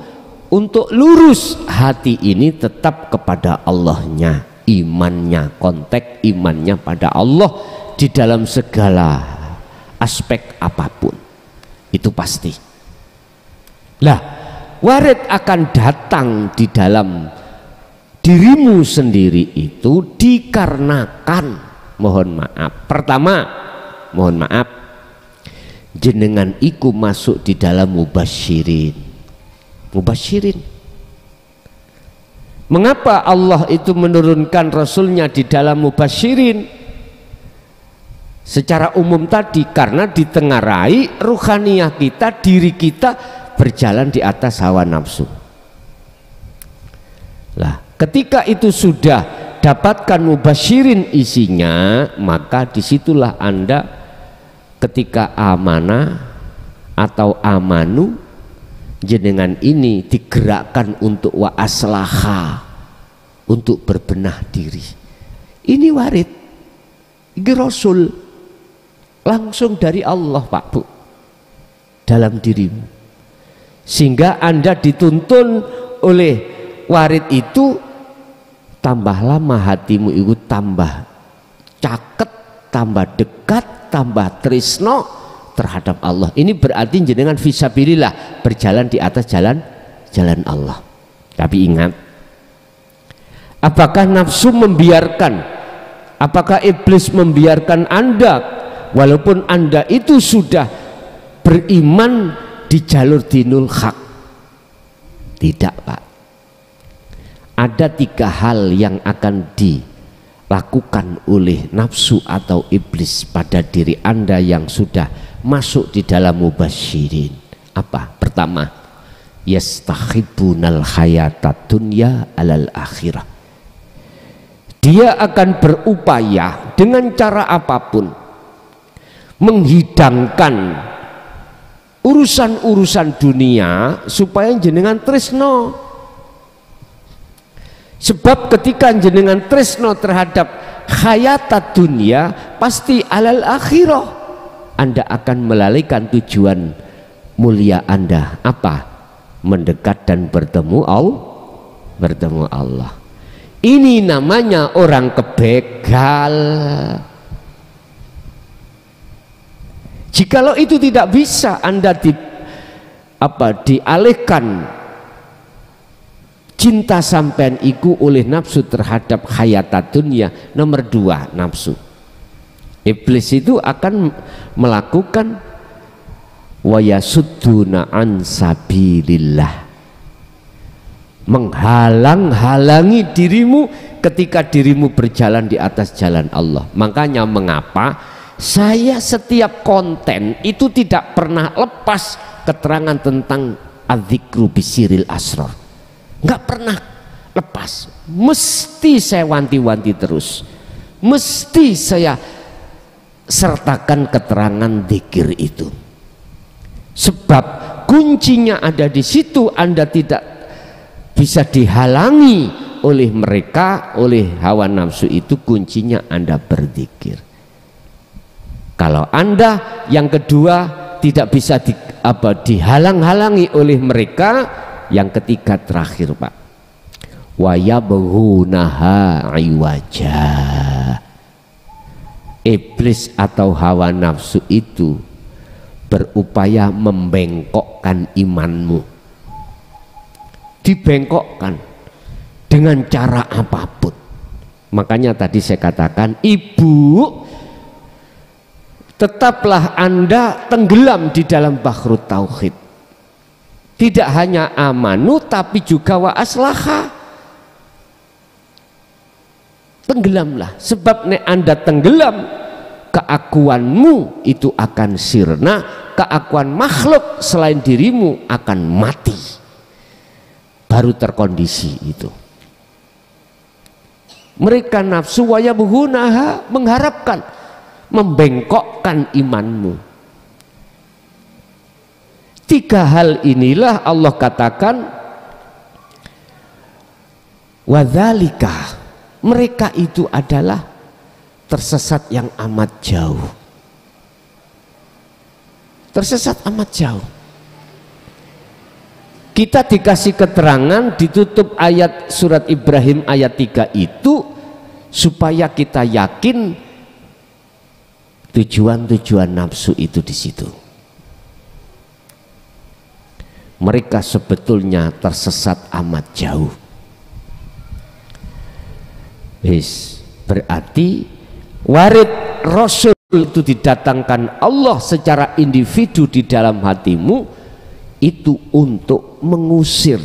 untuk lurus hati ini tetap kepada Allahnya, imannya, konteks imannya pada Allah di dalam segala aspek apapun, itu pasti. Lah warid akan datang di dalam dirimu sendiri itu dikarenakan, mohon maaf, pertama mohon maaf, jenengan iku masuk di dalam mubasyirin. Mubasyirin. Mengapa Allah itu menurunkan Rasulnya di dalam mubasyirin? Secara umum tadi, karena ditengarai ruhaniyah kita, diri kita berjalan di atas hawa nafsu. Lah, ketika itu sudah dapatkan mubasyirin isinya, maka disitulah Anda ketika amanah atau amanu, jenengan ini digerakkan untuk wa aslaha, untuk berbenah diri. Ini warid, ini Rasul langsung dari Allah, Pak Bu, dalam dirimu, sehingga Anda dituntun oleh warid itu, tambah lama hatimu itu tambah caket, tambah dekat, tambah tresno terhadap Allah. Ini berarti jenengan fisabilillah, berjalan di atas jalan Allah. Tapi ingat, apakah nafsu membiarkan, apakah iblis membiarkan Anda walaupun Anda itu sudah beriman di jalur dinul haq? Tidak, Pak. Ada 3 hal yang akan dilakukan oleh nafsu atau iblis pada diri Anda yang sudah masuk di dalam mubasyirin. Apa? Pertama, yastakhibunal hayatat dunya alal akhirah. Dia akan berupaya dengan cara apapun menghidangkan urusan-urusan dunia supaya jenengan tresno. Sebab ketika jenengan tresno terhadap hayatat dunia, pasti alal akhirah Anda akan melalaikan tujuan mulia Anda. Apa? Mendekat dan bertemu Allah. Ini namanya orang kebegal. Jikalau itu tidak bisa Anda dialihkan cinta sampean iku oleh nafsu terhadap hayatat dunia, nomor 2 nafsu. Iblis itu akan melakukan wayasudduna an sabilillah, menghalang-halangi dirimu ketika dirimu berjalan di atas jalan Allah. Makanya mengapa saya setiap konten itu tidak pernah lepas keterangan tentang adzikru bisiril asrar, nggak pernah lepas, mesti saya wanti-wanti terus, mesti saya sertakan keterangan zikir itu. Sebab kuncinya ada di situ. Anda tidak bisa dihalangi oleh mereka, oleh hawa nafsu itu. Kuncinya Anda berzikir. Kalau Anda yang kedua tidak bisa dihalang-halangi oleh mereka, yang ketiga terakhir Pak, wa yabghunaha iwaja. Iblis atau hawa nafsu itu berupaya membengkokkan imanmu, dibengkokkan dengan cara apapun. Makanya tadi saya katakan, ibu, tetaplah Anda tenggelam di dalam bahrut tauhid. Tidak hanya amanu tapi juga wa aslaha. Tenggelamlah, sebab nek Anda tenggelam, keakuanmu itu akan sirna, keakuan makhluk selain dirimu akan mati, baru terkondisi itu. Mereka nafsu wayabghunaha, mengharapkan, membengkokkan imanmu. 3 hal inilah Allah katakan wadzalika, mereka itu adalah tersesat yang amat jauh. Tersesat amat jauh. Kita dikasih keterangan ditutup ayat surat Ibrahim ayat 3 itu supaya kita yakin tujuan-tujuan nafsu itu di situ. Mereka sebetulnya tersesat amat jauh. Berarti warid Rasul itu didatangkan Allah secara individu di dalam hatimu itu untuk mengusir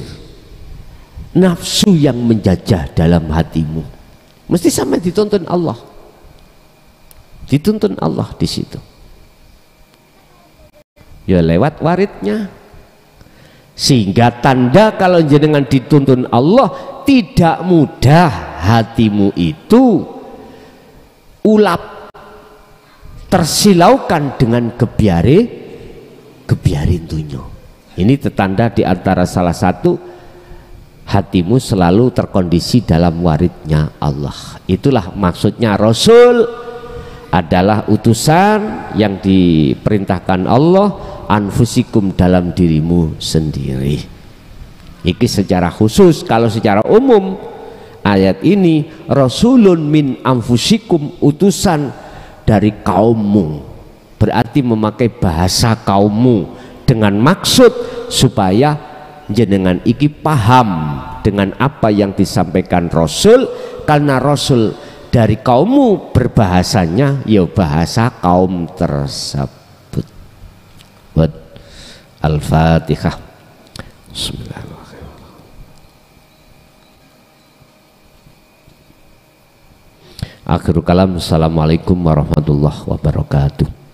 nafsu yang menjajah dalam hatimu. Mesti sampai dituntun Allah, dituntun Allah di situ. Ya lewat waridnya. Sehingga tanda kalau jenengan dituntun Allah, tidak mudah hatimu itu ulap, tersilaukan dengan kebiarin dunyo. Ini tetanda di antara salah satu hatimu selalu terkondisi dalam waridnya Allah. Itulah maksudnya Rasul adalah utusan yang diperintahkan Allah, anfusikum, dalam dirimu sendiri. Iki secara khusus. Kalau secara umum ayat ini Rasulun min anfusikum, utusan dari kaummu, berarti memakai bahasa kaummu dengan maksud supaya jenengan iki paham dengan apa yang disampaikan Rasul, karena Rasul dari kaummu berbahasanya ya bahasa kaum tersebut. Buat Al-Fatihah. Bismillahirrahmanirrahim. Akhirul kalam. Assalamualaikum warahmatullahi wabarakatuh.